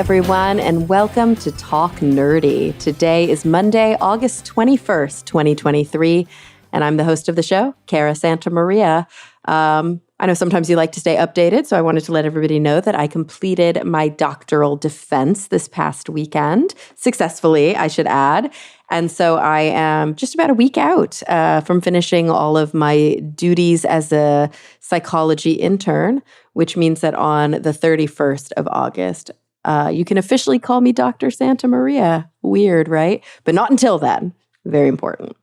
everyone, and welcome to Talk Nerdy. Today is Monday, August 21st, 2023, and I'm the host of the show, Cara Santa Maria. I know sometimes you like to stay updated, so I wanted to let everybody know that I completed my doctoral defense this past weekend, successfully, I should add. And so I am just about a week out from finishing all of my duties as a psychology intern, which means that on the 31st of August, you can officially call me Dr. Santa Maria. Weird, right? But not until then. Very important.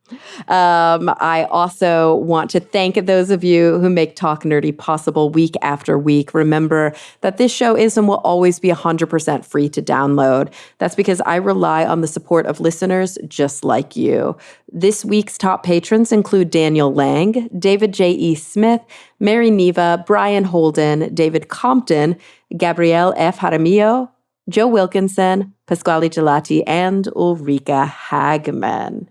I also want to thank those of you who make Talk Nerdy possible week after week. Remember that this show is and will always be 100% free to download. That's because I rely on the support of listeners just like you. This week's top patrons include Daniel Lang, David J.E. Smith, Mary Neva, Brian Holden, David Compton, Gabrielle F. Jaramillo, Joe Wilkinson, Pasquale Gelati, and Ulrika Hagman.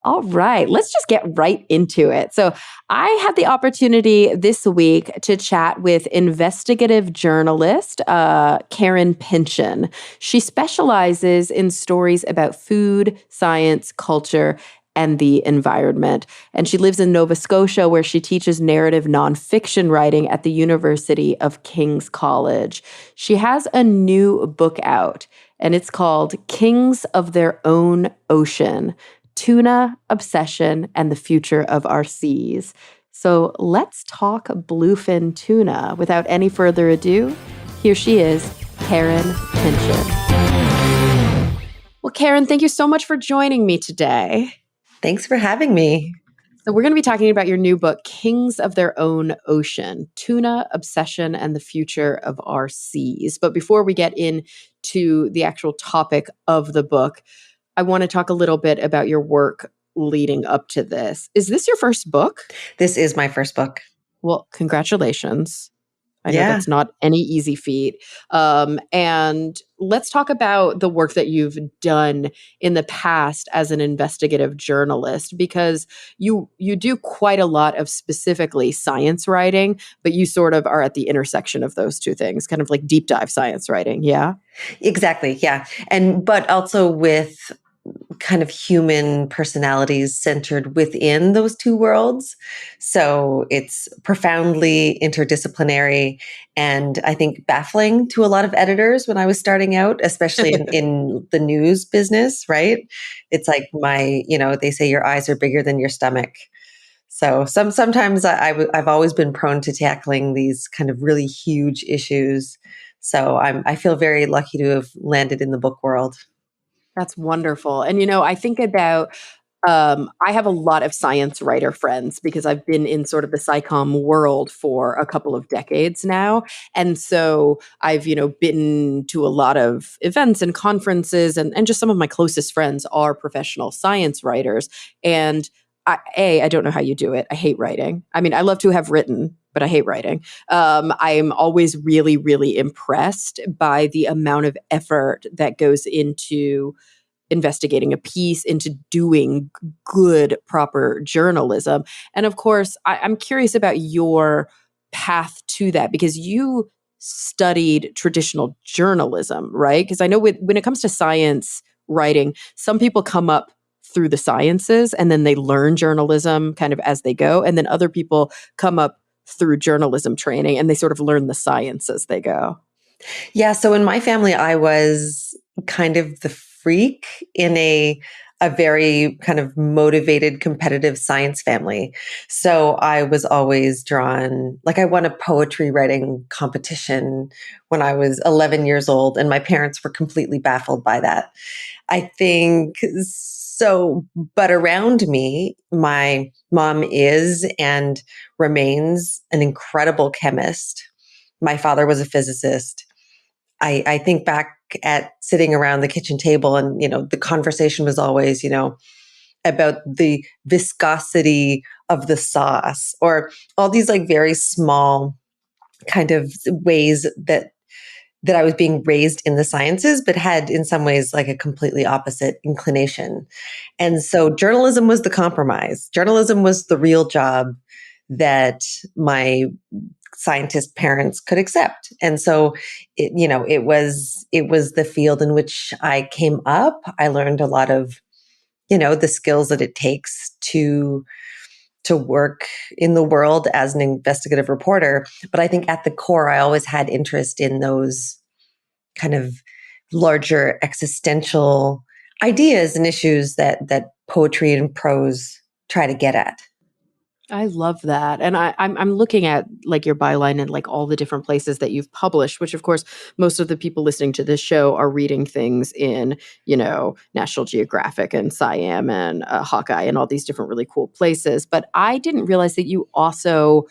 All right, let's just get right into it. So I had the opportunity this week to chat with investigative journalist Karen Pinchin. She specializes in stories about food, science, culture, and the environment. And she lives in Nova Scotia, where she teaches narrative nonfiction writing at the University of King's College. She has a new book out, and it's called Kings of Their Own Ocean: Tuna, Obsession, and the Future of Our Seas. So let's talk bluefin tuna. Without any further ado, here she is, Karen Pinchin. Well, Karen, thank you so much for joining me today. Thanks for having me. So we're going to be talking about your new book, Kings of Their Own Ocean: Tuna, Obsession, and the Future of Our Seas. But before we get into the actual topic of the book, I want to talk a little bit about your work leading up to this. Is this your first book? This is my first book. Well, congratulations. I know that's not any easy feat. And let's talk about the work that you've done in the past as an investigative journalist, because you do quite a lot of specifically science writing, but you sort of are at the intersection of those two things, kind of like deep dive science writing. Yeah, exactly. Yeah. But also with kind of human personalities centered within those two worlds. So it's profoundly interdisciplinary and I think baffling to a lot of editors when I was starting out, especially in the news business, right? It's like they say your eyes are bigger than your stomach. So sometimes I've always been prone to tackling these kind of really huge issues. So I feel very lucky to have landed in the book world. That's wonderful. And, I think about, I have a lot of science writer friends because I've been in sort of the SciComm world for a couple of decades now. And so I've, been to a lot of events and conferences, and just some of my closest friends are professional science writers. And I don't know how you do it. I hate writing. I mean, I love to have written, but I hate writing. I'm always really, really impressed by the amount of effort that goes into investigating a piece, into doing good, proper journalism. And of course, I'm curious about your path to that, because you studied traditional journalism, right? Because I know when it comes to science writing, some people come up through the sciences and then they learn journalism kind of as they go. And then other people come up through journalism training and they sort of learn the science as they go. Yeah. So in my family, I was kind of the freak in a very kind of motivated, competitive science family. So I was always drawn, like I won a poetry writing competition when I was 11 years old, and my parents were completely baffled by that. I think so, but around me, my mom is and remains an incredible chemist. My father was a physicist. I think back at sitting around the kitchen table and, the conversation was always, about the viscosity of the sauce, or all these like very small kind of ways that I was being raised in the sciences, but had in some ways like a completely opposite inclination. And so journalism was the compromise. Journalism was the real job that my scientist parents could accept. And so it was the field in which I came up. I learned a lot of, the skills that it takes to work in the world as an investigative reporter. But I think at the core, I always had interest in those kind of larger existential ideas and issues that poetry and prose try to get at. I love that. And I'm looking at like your byline and like all the different places that you've published, which of course, most of the people listening to this show are reading things in, National Geographic and Siam and Hawkeye and all these different really cool places. But I didn't realize that you also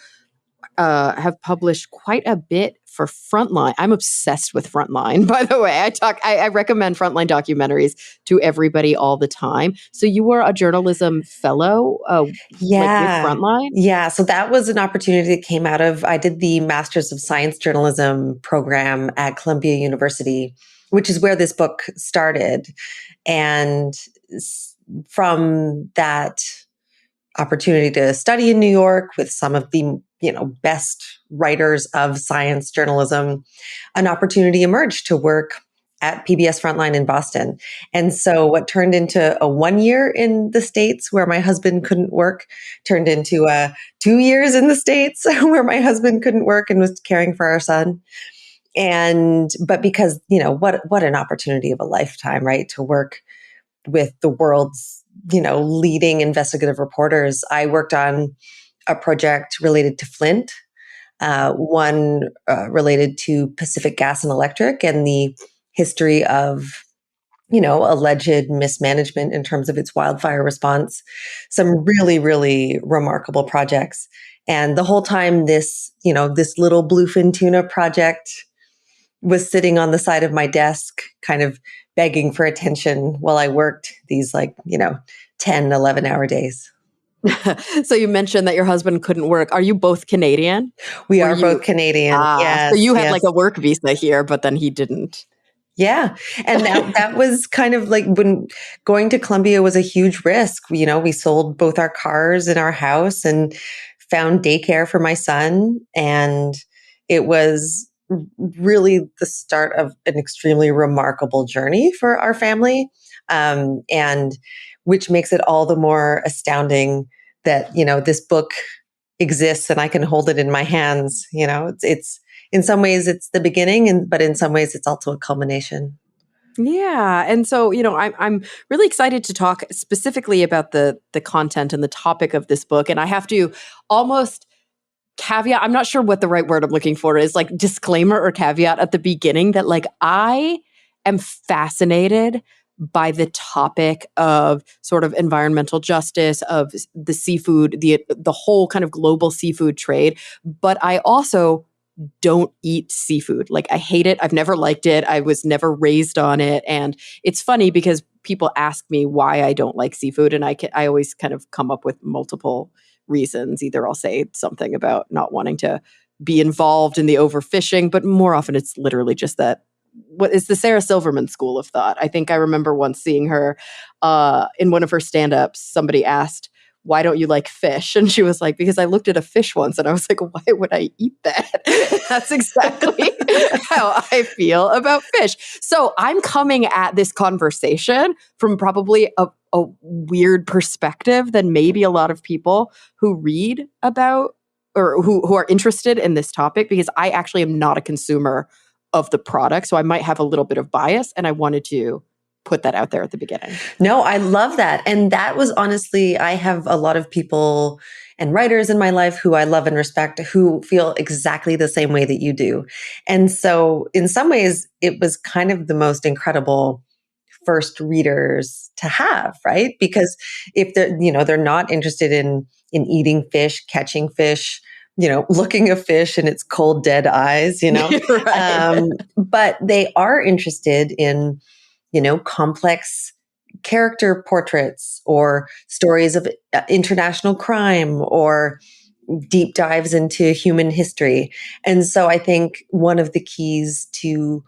have published quite a bit for Frontline. I'm obsessed with Frontline, by the way. I recommend Frontline documentaries to everybody all the time. So you were a journalism fellow, like with Frontline? Yeah. So that was an opportunity that came out of, I did the Masters of Science Journalism program at Columbia University, which is where this book started. And from that opportunity to study in New York with some of the best writers of science journalism, an opportunity emerged to work at PBS Frontline in Boston. And so what turned into a 1 year in the States where my husband couldn't work turned into 2 years in the States where my husband couldn't work and was caring for our son. But because, what an opportunity of a lifetime, right? To work with the world's, leading investigative reporters. I worked on a project related to Flint, one related to Pacific Gas and Electric and the history of, alleged mismanagement in terms of its wildfire response. Some really, really remarkable projects. And the whole time this little Bluefin Tuna project was sitting on the side of my desk, kind of begging for attention while I worked these 10, 11-hour days. So you mentioned that your husband couldn't work. Are you both Canadian? We are both Canadian. Yes. So you had like a work visa here, but then he didn't. Yeah. And that was kind of like when going to Columbia was a huge risk. We sold both our cars and our house and found daycare for my son. And it was really the start of an extremely remarkable journey for our family. And which makes it all the more astounding that, this book exists and I can hold it in my hands. It's in some ways it's the beginning, but in some ways it's also a culmination. Yeah, and so I'm really excited to talk specifically about the content and the topic of this book, and I have to almost caveat. I'm not sure what the right word I'm looking for is, like disclaimer or caveat at the beginning that like I am fascinated by the topic of sort of environmental justice, of the seafood, the whole kind of global seafood trade, but I also don't eat seafood. Like I hate it. I've never liked it. I was never raised on it. And it's funny because people ask me why I don't like seafood. And I always kind of come up with multiple reasons. Either I'll say something about not wanting to be involved in the overfishing, but more often it's literally just that. What is the Sarah Silverman school of thought? I think I remember once seeing her in one of her stand-ups. Somebody asked, why don't you like fish? And she was like, because I looked at a fish once and I was like, why would I eat that? That's exactly how I feel about fish. So I'm coming at this conversation from probably a weird perspective than maybe a lot of people who read about or who are interested in this topic, because I actually am not a consumer of the product. So I might have a little bit of bias, and I wanted to put that out there at the beginning. No, I love that. And that was honestly, I have a lot of people and writers in my life who I love and respect who feel exactly the same way that you do. And so in some ways, it was kind of the most incredible first readers to have, right? Because if they're not interested in eating fish, catching fish, looking a fish in its cold, dead eyes, Right. But they are interested in, complex character portraits or stories of international crime or deep dives into human history. And so I think one of the keys to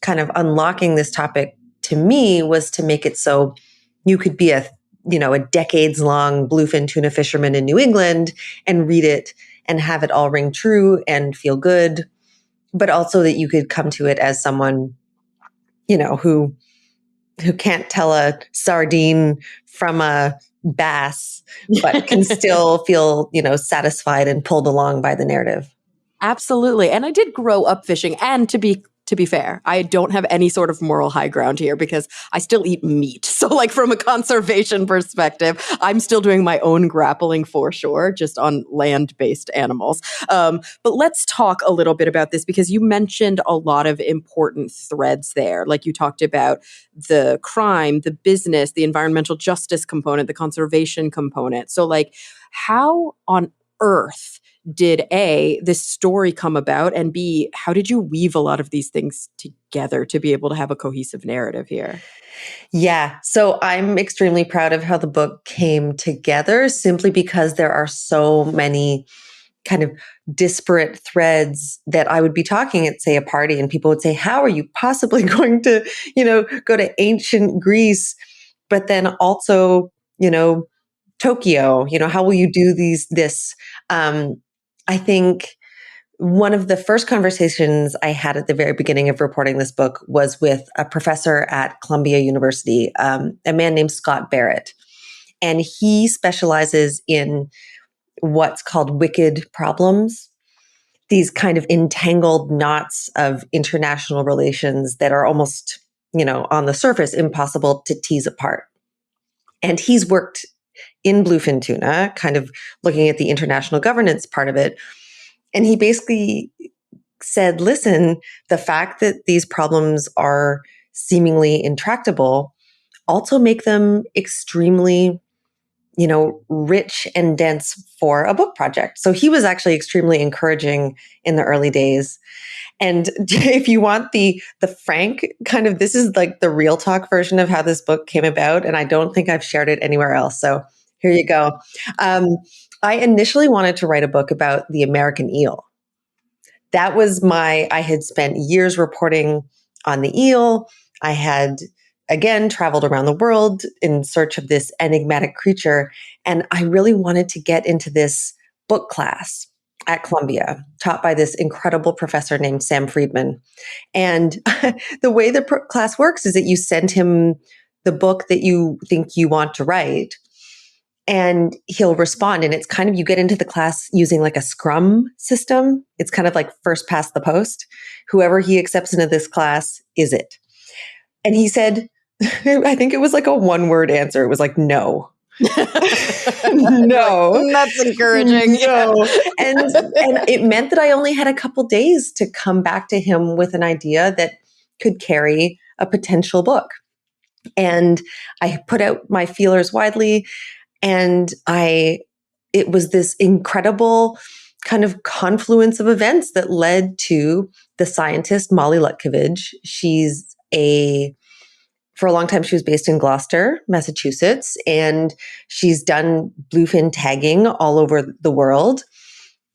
kind of unlocking this topic to me was to make it so you could be a decades long bluefin tuna fisherman in New England and read it and have it all ring true and feel good, but also that you could come to it as someone, who can't tell a sardine from a bass, but can still feel, satisfied and pulled along by the narrative. Absolutely. And I did grow up fishing. And to be fair, I don't have any sort of moral high ground here because I still eat meat. So like from a conservation perspective, I'm still doing my own grappling for sure, just on land-based animals. But let's talk a little bit about this because you mentioned a lot of important threads there. Like you talked about the crime, the business, the environmental justice component, the conservation component. So like how on earth did A, this story come about, and B, how did you weave a lot of these things together to be able to have a cohesive narrative here? Yeah. So I'm extremely proud of how the book came together simply because there are so many kind of disparate threads that I would be talking at, say, a party, and people would say, how are you possibly going to, go to ancient Greece, but then also, Tokyo, how will you do this? I think one of the first conversations I had at the very beginning of reporting this book was with a professor at Columbia University, a man named Scott Barrett. And he specializes in what's called wicked problems, these kind of entangled knots of international relations that are almost, on the surface, impossible to tease apart. And he's worked in Bluefin Tuna, kind of looking at the international governance part of it. And he basically said, listen, the fact that these problems are seemingly intractable also make them extremely, rich and dense for a book project. So he was actually extremely encouraging in the early days. And if you want the frank kind of, this is like the real talk version of how this book came about. And I don't think I've shared it anywhere else. So here you go. I initially wanted to write a book about the American eel. I had spent years reporting on the eel. I had, again, traveled around the world in search of this enigmatic creature. And I really wanted to get into this book class at Columbia, taught by this incredible professor named Sam Friedman. And the way the class works is that you send him the book that you think you want to write, and he'll respond. And it's kind of, you get into the class using like a Scrum system. It's kind of like first past the post. Whoever he accepts into this class is it. And he said, I think it was like a one-word answer. It was like, no. No. That's encouraging. No. And it meant that I only had a couple days to come back to him with an idea that could carry a potential book. And I put out my feelers widely. And it was this incredible kind of confluence of events that led to the scientist, Molly Lutkovich. For a long time, she was based in Gloucester, Massachusetts, and she's done bluefin tagging all over the world.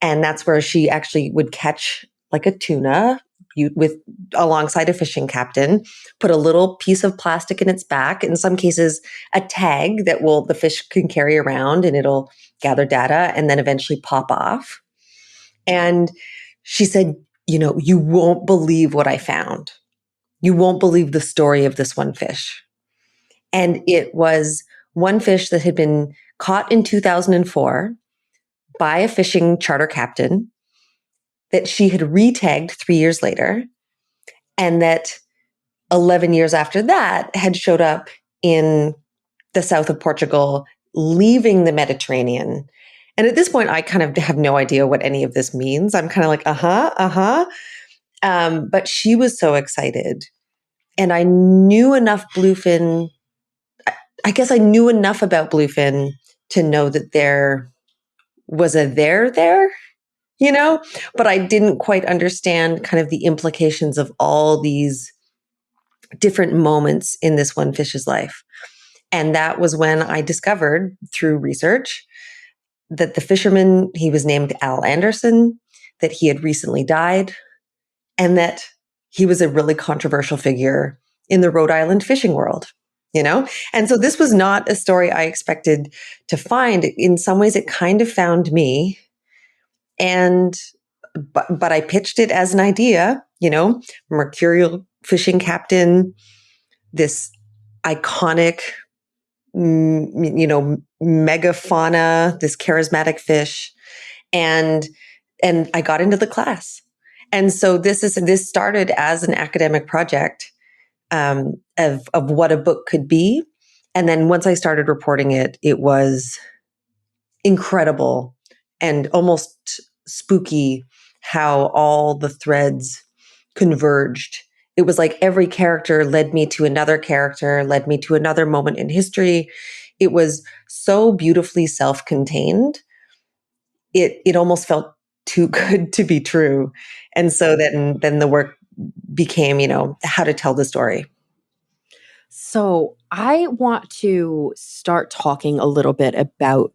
And that's where she actually would catch like a tuna alongside a fishing captain, put a little piece of plastic in its back, in some cases a tag that the fish can carry around, and it'll gather data and then eventually pop off. And she said, you won't believe what I found. You won't believe the story of this one fish. And it was one fish that had been caught in 2004 by a fishing charter captain that she had re-tagged 3 years later, and that 11 years after that had showed up in the south of Portugal, leaving the Mediterranean. And at this point, I kind of have no idea what any of this means. I'm kind of like, but she was so excited. And I knew enough bluefin. I guess I knew enough about bluefin to know that there was a there, but I didn't quite understand kind of the implications of all these different moments in this one fish's life. And that was when I discovered through research that the fisherman, he was named Al Anderson, that he had recently died, and that he was a really controversial figure in the Rhode Island fishing world, And so this was not a story I expected to find. In some ways, it kind of found me. And but I pitched it as an idea, mercurial fishing captain, this iconic, megafauna, this charismatic fish, and I got into the class. And so this started as an academic project, of what a book could be. And then once I started reporting it, it was incredible and almost spooky how all the threads converged. It was like every character led me to another character, led me to another moment in history. It was so beautifully self-contained. It almost felt too good to be true. And so then the work became, how to tell the story. So I want to start talking a little bit about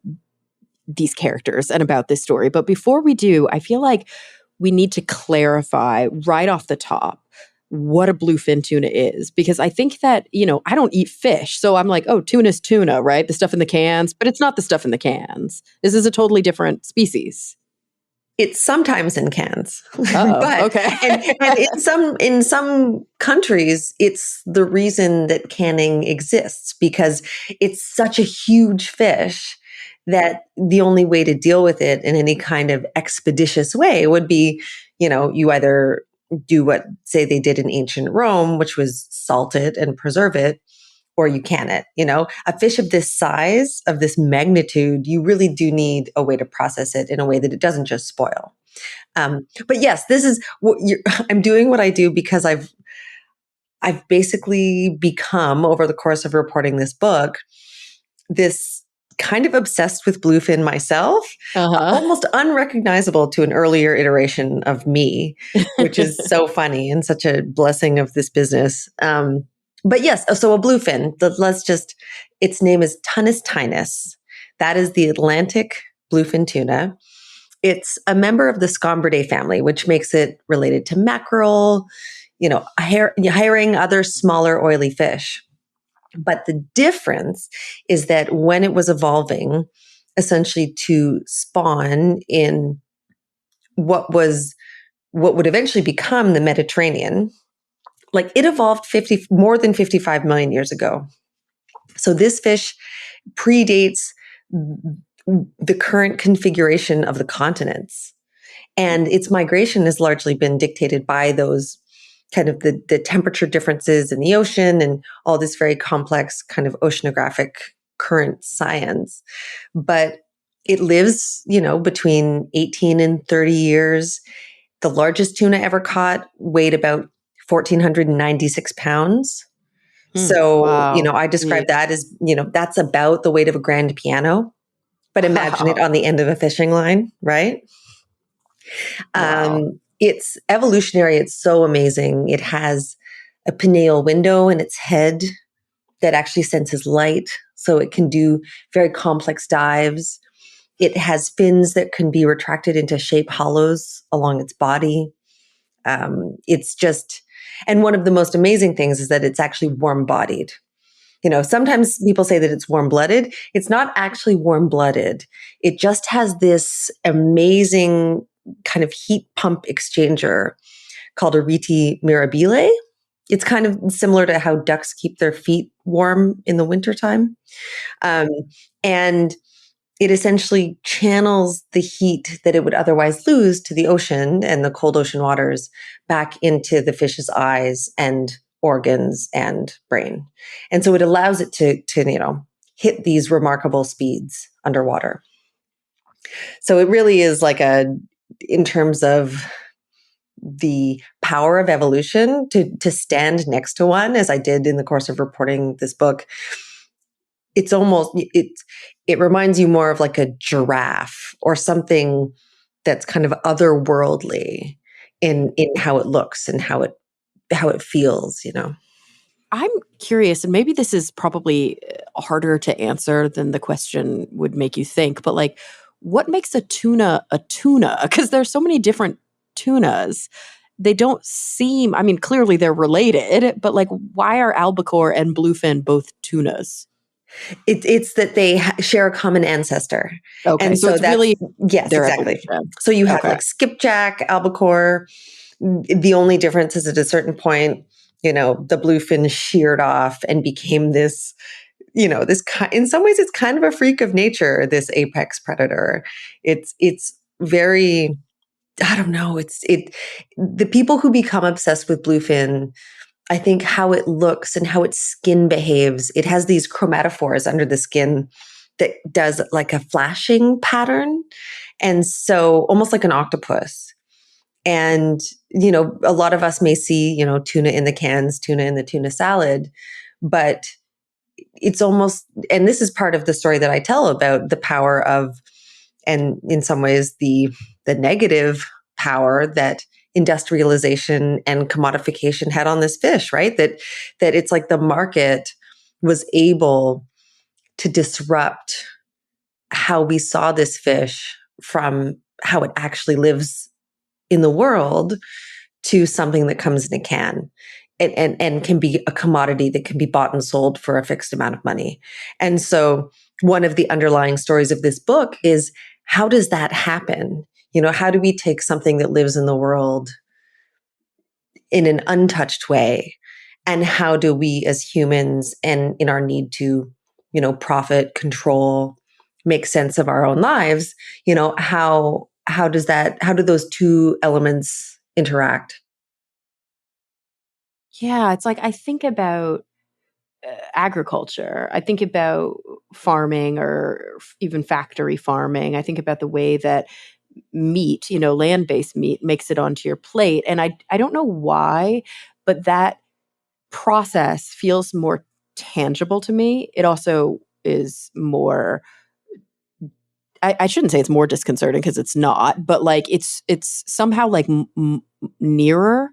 these characters and about this story. But before we do, I feel like we need to clarify right off the top what a bluefin tuna is. Because I think that, I don't eat fish. So I'm like, oh, tuna's tuna, right? The stuff in the cans, but it's not the stuff in the cans. This is a totally different species. It's sometimes in cans, but okay. and in some countries, it's the reason that canning exists, because it's such a huge fish that the only way to deal with it in any kind of expeditious way would be, you either do what, say, they did in ancient Rome, which was salt it and preserve it, or you can it. A fish of this size, of this magnitude, you really do need a way to process it in a way that it doesn't just spoil. But yes, this is what I'm doing what I do because I've basically become, over the course of reporting this book, this kind of obsessed with bluefin myself, almost unrecognizable to an earlier iteration of me, which is so funny and such a blessing of this business. But yes, so a bluefin, its name is Tunis tinus. That is the Atlantic bluefin tuna. It's a member of the Scombridae family, which makes it related to mackerel, hiring other smaller oily fish. But the difference is that when it was evolving, essentially to spawn in what would eventually become the Mediterranean, like it evolved more than 55 million years ago. So this fish predates the current configuration of the continents. And its migration has largely been dictated by those kind of the temperature differences in the ocean and all this very complex kind of oceanographic current science. But it lives, between 18 and 30 years. The largest tuna ever caught weighed about 1,496 pounds. So, wow. I describe that as, that's about the weight of a grand piano. But imagine it on the end of a fishing line, right? Wow. It's evolutionary. It's so amazing. It has a pineal window in its head that actually senses light, so it can do very complex dives. It has fins that can be retracted into shape hollows along its body. And one of the most amazing things is that it's actually warm-bodied. Sometimes people say that it's warm-blooded. It's not actually warm-blooded. It just has this amazing kind of heat pump exchanger called a rete mirabile. It's kind of similar to how ducks keep their feet warm in the wintertime. And it essentially channels the heat that it would otherwise lose to the ocean and the cold ocean waters back into the fish's eyes and organs and brain. And so it allows it to hit these remarkable speeds underwater. So it really is like in terms of the power of evolution, to stand next to one, as I did in the course of reporting this book, it reminds you more of like a giraffe or something that's kind of otherworldly in how it looks and how it feels, I'm curious, and maybe this is probably harder to answer than the question would make you think, but like, what makes a tuna a tuna? Because there's so many different tunas. They don't seem, I mean, clearly they're related, but like, why are albacore and bluefin both tunas? It's that they share a common ancestor. Okay, And so so it's really yes, their exactly. evolution. So you have Okay. like skipjack, albacore. The only difference is at a certain point, the bluefin sheared off and became this, in some ways it's kind of a freak of nature, this apex predator. It's very, I don't know, the people who become obsessed with bluefin, I think how it looks and how its skin behaves, it has these chromatophores under the skin that does like a flashing pattern. And so almost like an octopus. And, a lot of us may see, tuna in the cans, tuna in the tuna salad, but it's almost, and this is part of the story that I tell about the power of, and in some ways the negative power that industrialization and commodification had on this fish, right? That it's like the market was able to disrupt how we saw this fish from how it actually lives in the world to something that comes in a can and can be a commodity that can be bought and sold for a fixed amount of money. And so one of the underlying stories of this book is, how does that happen? How do we take something that lives in the world in an untouched way? And how do we as humans, and in our need to, profit, control, make sense of our own lives, how do those two elements interact? Yeah, it's like I think about agriculture. I think about farming or even factory farming. I think about the way that meat, land-based meat makes it onto your plate. And I don't know why, but that process feels more tangible to me. It also is more I shouldn't say it's more disconcerting because it's not, but like it's somehow like nearer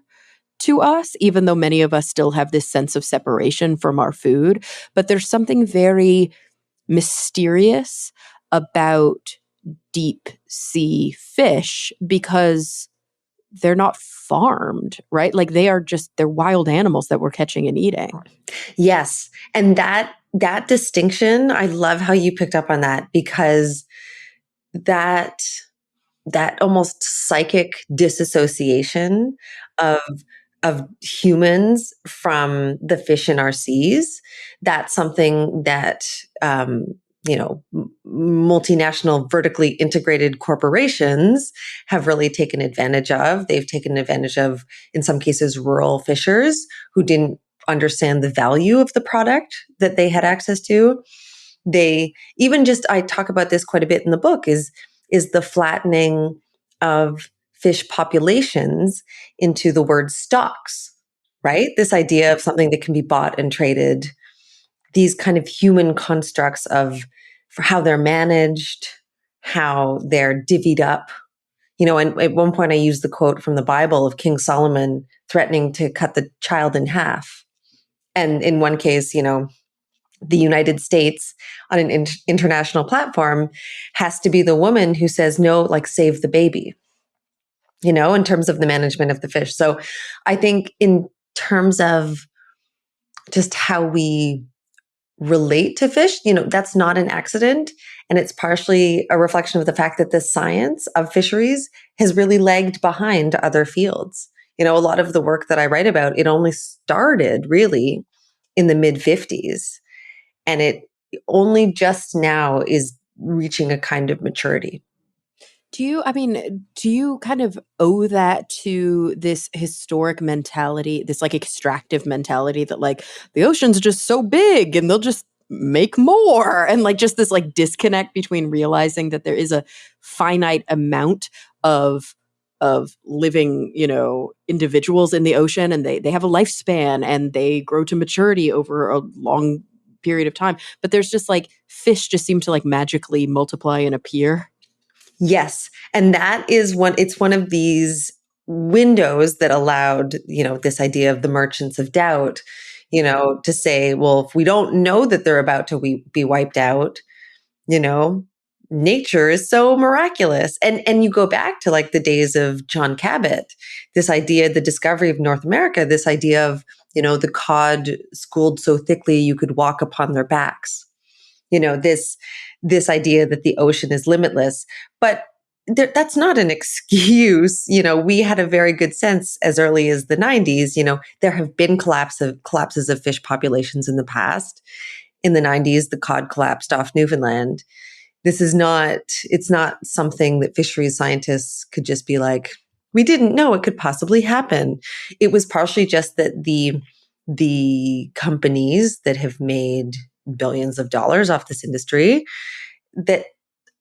to us, even though many of us still have this sense of separation from our food. But there's something very mysterious about deep sea fish because they're not farmed, right? Like they're wild animals that we're catching and eating. Yes. And that distinction, I love how you picked up on that, because that that almost psychic disassociation of humans from the fish in our seas, that's something that multinational vertically integrated corporations have really taken advantage of. They've taken advantage of, in some cases, rural fishers who didn't understand the value of the product that they had access to. They even just, I talk about this quite a bit in the book, is the flattening of fish populations into the word stocks, right? This idea of something that can be bought and traded, these kind of human constructs of for how they're managed, how they're divvied up. And at one point I used the quote from the Bible of King Solomon threatening to cut the child in half. And in one case, the United States on an international platform has to be the woman who says, no, like save the baby, in terms of the management of the fish. So I think in terms of just how we relate to fish, that's not an accident. And it's partially a reflection of the fact that the science of fisheries has really lagged behind other fields. A lot of the work that I write about, it only started really in the mid 50s. And it only just now is reaching a kind of maturity. Do you kind of owe that to this historic mentality, this like extractive mentality that like the ocean's just so big and they'll just make more, and like just this like disconnect between realizing that there is a finite amount of living, individuals in the ocean, and they have a lifespan and they grow to maturity over a long period of time, but there's just like fish just seem to like magically multiply and appear. Yes. And it's one of these windows that allowed, this idea of the merchants of doubt, to say, well, if we don't know that they're about to be wiped out, you know, nature is so miraculous. And you go back to like the days of John Cabot, this idea, the discovery of North America, this idea of, the cod schooled so thickly you could walk upon their backs. this idea that the ocean is limitless. But that's not an excuse. We had a very good sense as early as the 90s. There have been collapses of fish populations in the past. In the 90s, the cod collapsed off Newfoundland. It's not something that fisheries scientists could just be like, we didn't know it could possibly happen. It was partially just that the companies that have made billions of dollars off this industry, that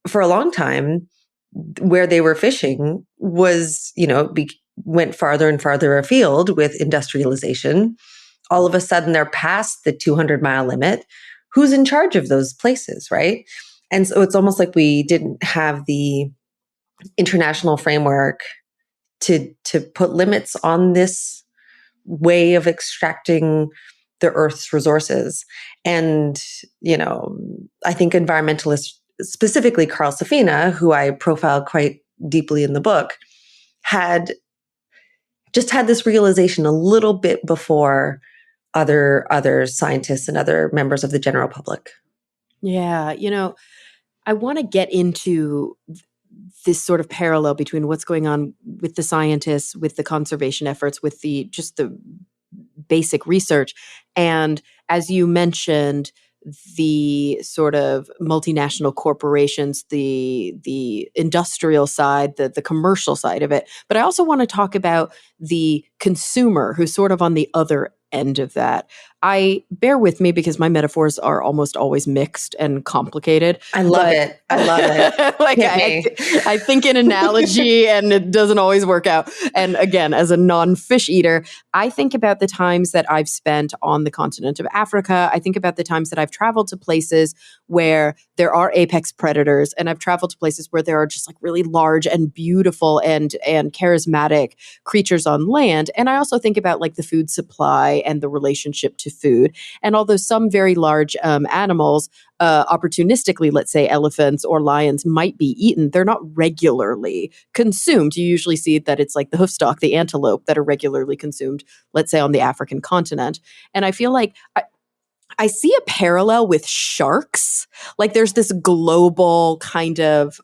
for a long time, where they were fishing was, went farther and farther afield with industrialization. All of a sudden, they're past the 200-mile limit. Who's in charge of those places, right? And so it's almost like we didn't have the international framework to put limits on this way of extracting the Earth's resources. And, I think environmentalists, specifically Carl Safina, who I profile quite deeply in the book, had this realization a little bit before other scientists and other members of the general public. Yeah, I want to get into this sort of parallel between what's going on with the scientists, with the conservation efforts, with the basic research. And as you mentioned, the sort of multinational corporations, the industrial side, the commercial side of it. But I also want to talk about the consumer who's sort of on the other end of that. Bear with me because my metaphors are almost always mixed and complicated. I love it. Like I think in analogy and it doesn't always work out. And again, as a non-fish eater, I think about the times that I've spent on the continent of Africa. I think about the times that I've traveled to places where there are apex predators, and I've traveled to places where there are just like really large and beautiful and charismatic creatures on land. And I also think about like the food supply and the relationship to food. And although some very large animals, opportunistically, let's say elephants or lions, might be eaten, they're not regularly consumed. You usually see that it's like the hoofstock, the antelope, that are regularly consumed, let's say on the African continent. And I feel like I see a parallel with sharks. Like there's this global kind of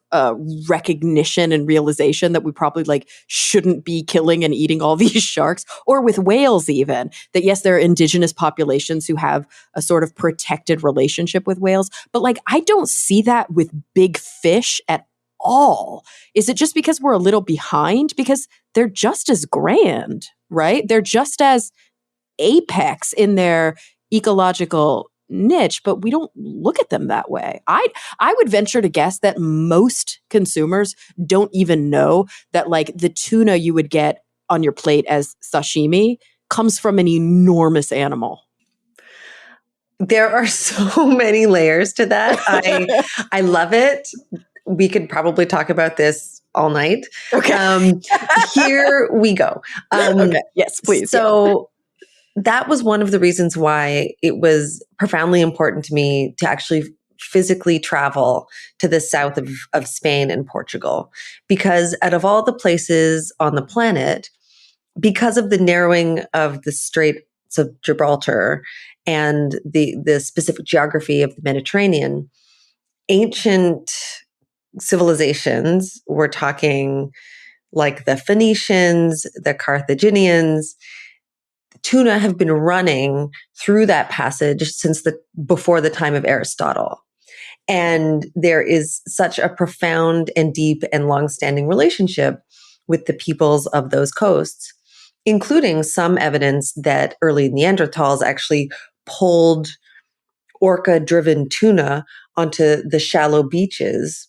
recognition and realization that we probably like shouldn't be killing and eating all these sharks, or with whales even, that yes, there are indigenous populations who have a sort of protected relationship with whales. But like, I don't see that with big fish at all. Is it just because we're a little behind? Because they're just as grand, right? They're just as apex in their ecological niche, but we don't look at them that way. I would venture to guess that most consumers don't even know that like the tuna you would get on your plate as sashimi comes from an enormous animal. There are so many layers to that. I love it. We could probably talk about this all night. Okay. Here we go. Okay. Yes, please. So that was one of the reasons why it was profoundly important to me to actually physically travel to the south of Spain and Portugal, because out of all the places on the planet, because of the narrowing of the Straits of Gibraltar and the specific geography of the Mediterranean, ancient civilizations, we're talking like the Phoenicians, the Carthaginians, tuna have been running through that passage since before the time of Aristotle. And there is such a profound and deep and long-standing relationship with the peoples of those coasts, including some evidence that early Neanderthals actually pulled orca-driven tuna onto the shallow beaches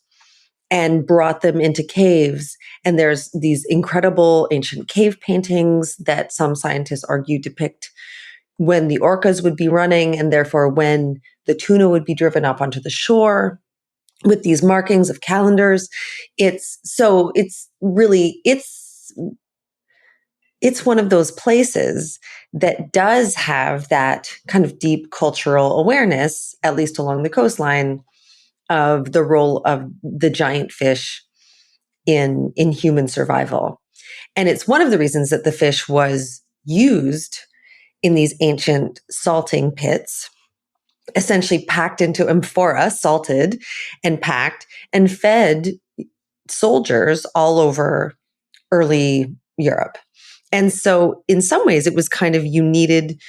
and brought them into caves. And there's these incredible ancient cave paintings that some scientists argue depict when the orcas would be running, and therefore when the tuna would be driven up onto the shore with these markings of calendars. It's one of those places that does have that kind of deep cultural awareness, at least along the coastline, of the role of the giant fish in human survival. And it's one of the reasons that the fish was used in these ancient salting pits essentially packed into amphora, salted and packed and fed soldiers all over early Europe. And so in some ways it was kind of, you needed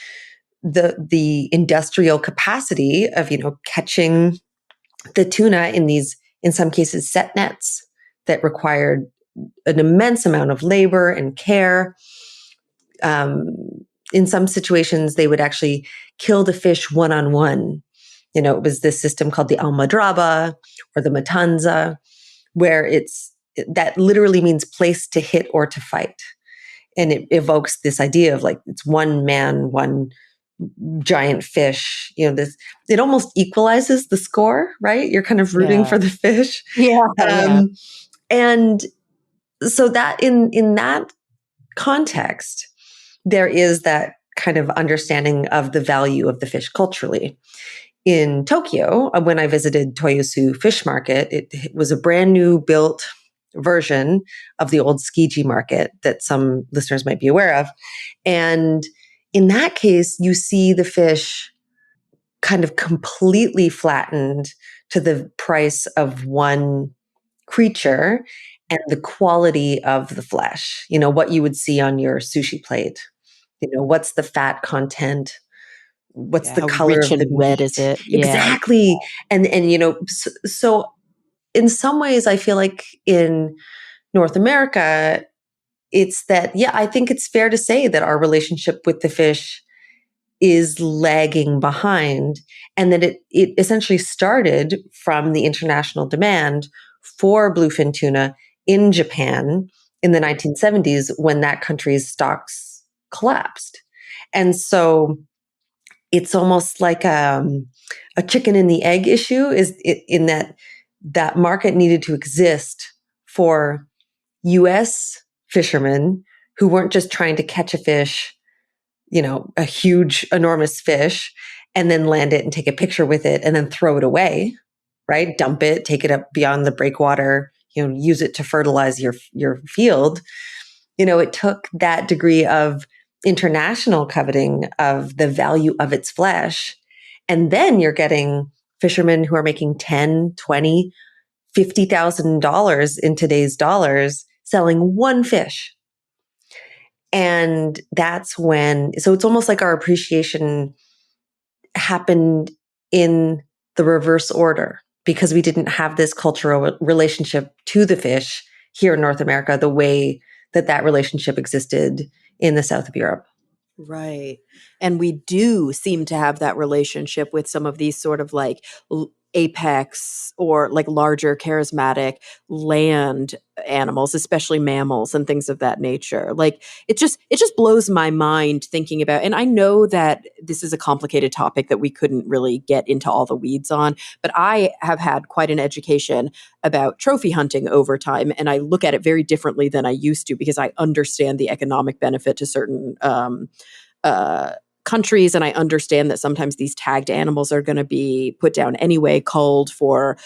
the industrial capacity of, catching the tuna in these, in some cases, set nets that required an immense amount of labor and care. Um, in some situations, they would actually kill the fish one on one. It was this system called the almadraba or the matanza, where that literally means place to hit or to fight. And it evokes this idea of like, it's one man, one giant fish. It almost equalizes the score, right? You're kind of rooting for the fish. Yeah. And so that in that context, there is that kind of understanding of the value of the fish culturally. In Tokyo, when I visited Toyosu Fish Market, it was a brand new built version of the old Tsukiji market that some listeners might be aware of. And in that case, you see the fish kind of completely flattened to the price of one creature and the quality of the flesh, what you would see on your sushi plate. What's the fat content? What's the How color rich of the and red is meat? it? Yeah. Exactly. And so in some ways I feel like in North America, it's that, yeah, I think it's fair to say that our relationship with the fish is lagging behind, and that it essentially started from the international demand for bluefin tuna in Japan in the 1970s when that country's stocks collapsed. And so it's almost like a chicken and the egg issue, in that market needed to exist for US fishermen who weren't just trying to catch a fish, a huge, enormous fish, and then land it and take a picture with it and then throw it away, right? Dump it, take it up beyond the breakwater, use it to fertilize your field. It took that degree of international coveting of the value of its flesh. And then you're getting fishermen who are making 10, 20, $50,000 in today's dollars selling one fish. And that's when, so it's almost like our appreciation happened in the reverse order, because we didn't have this cultural relationship to the fish here in North America the way that relationship existed in the south of Europe. Right. And we do seem to have that relationship with some of these sort of like apex or like larger charismatic land animals, especially mammals and things of that nature. Like it just blows my mind thinking about, and I know that this is a complicated topic that we couldn't really get into all the weeds on, but I have had quite an education about trophy hunting over time, and I look at it very differently than I used to because I understand the economic benefit to certain uh, countries, and I understand that sometimes these tagged animals are going to be put down anyway, culled for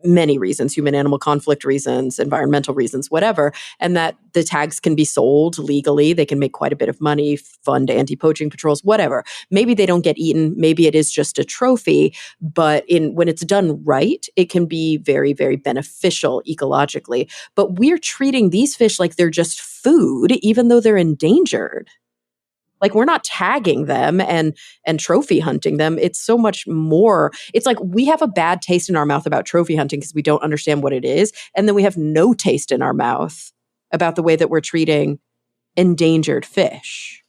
many reasons, human animal conflict reasons, environmental reasons, whatever, and that the tags can be sold legally. They can make quite a bit of money, fund anti-poaching patrols, whatever. Maybe they don't get eaten, maybe it is just a trophy, but when it's done right, it can be very, very beneficial ecologically. But we're treating these fish like they're just food, even though they're endangered. Like we're not tagging them and trophy hunting them. It's so much more. It's like we have a bad taste in our mouth about trophy hunting because we don't understand what it is, and then we have no taste in our mouth about the way that we're treating endangered fish.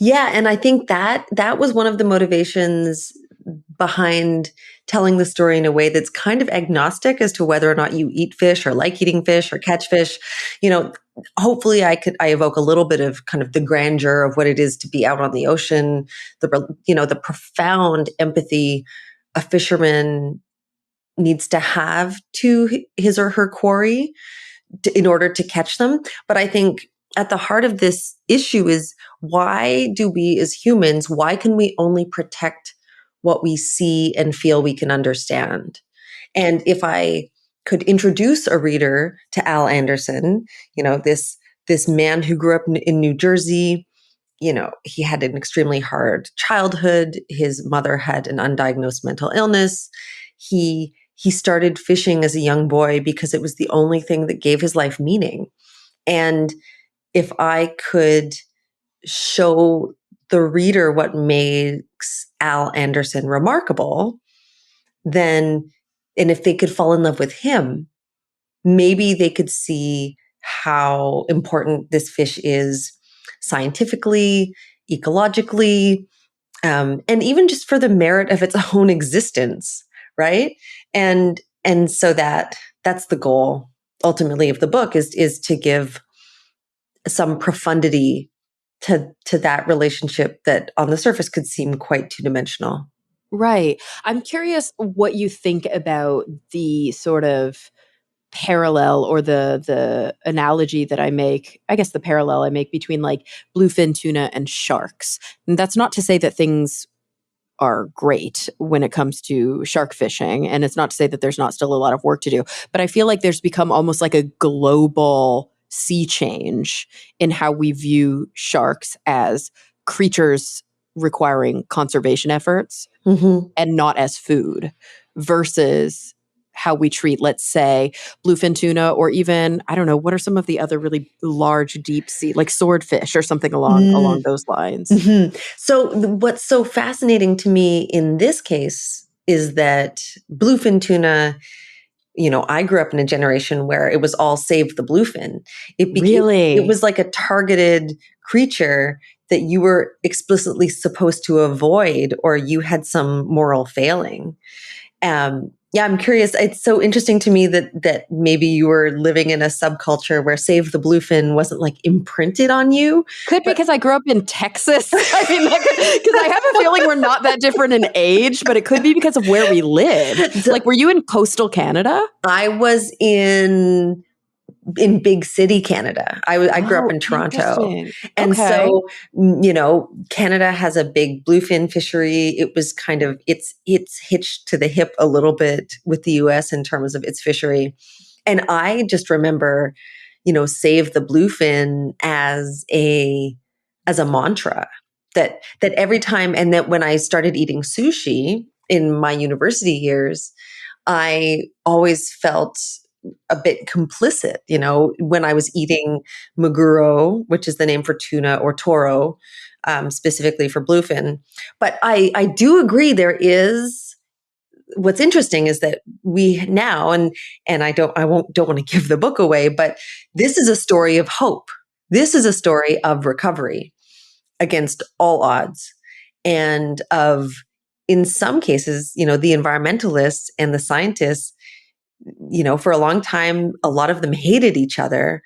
Yeah, and I think that was one of the motivations behind telling the story in a way that's kind of agnostic as to whether or not you eat fish or like eating fish or catch fish. Hopefully I evoke a little bit of kind of the grandeur of what it is to be out on the ocean, the profound empathy a fisherman needs to have to his or her quarry in order to catch them. But I think at the heart of this issue is, why do we as humans, why can we only protect what we see and feel we can understand? And if I could introduce a reader to Al Anderson, this man who grew up in New Jersey, he had an extremely hard childhood. His mother had an undiagnosed mental illness. He started fishing as a young boy because it was the only thing that gave his life meaning. And if I could show the reader what makes Al Anderson remarkable, then, and if they could fall in love with him, maybe they could see how important this fish is scientifically, ecologically, and even just for the merit of its own existence, right? And so that's the goal ultimately of the book is to give some profundity to that relationship that on the surface could seem quite two-dimensional. Right. I'm curious what you think about the sort of parallel or the analogy that I make, I guess the parallel I make between like bluefin tuna and sharks. And that's not to say that things are great when it comes to shark fishing. And it's not to say that there's not still a lot of work to do, but I feel like there's become almost like a global sea change in how we view sharks as creatures requiring conservation efforts and not as food versus how we treat, let's say, bluefin tuna, or even, I don't know, what are some of the other really large deep sea, like swordfish or something along those lines? So what's so fascinating to me in this case is that bluefin tuna, I grew up in a generation where it was all save the bluefin. It was like a targeted creature that you were explicitly supposed to avoid, or you had some moral failing. Yeah, I'm curious. It's so interesting to me that maybe you were living in a subculture where save the bluefin wasn't like imprinted on you. Could because I grew up in Texas. I mean, because I have a feeling we're not that different in age, but it could be because of where we live. So, like, were you in coastal Canada? I was in big city Canada. I grew up in Toronto. And so, Canada has a big bluefin fishery. It was kind of, it's hitched to the hip a little bit with the US in terms of its fishery. And I just remember, save the bluefin as a mantra that every time, and that when I started eating sushi in my university years, I always felt a bit complicit, when I was eating maguro, which is the name for tuna, or toro, specifically for bluefin. But I do agree what's interesting is that we now, and I don't want to give the book away, but this is a story of hope. This is a story of recovery against all odds, and of, in some cases, the environmentalists and the scientists, for a long time, a lot of them hated each other,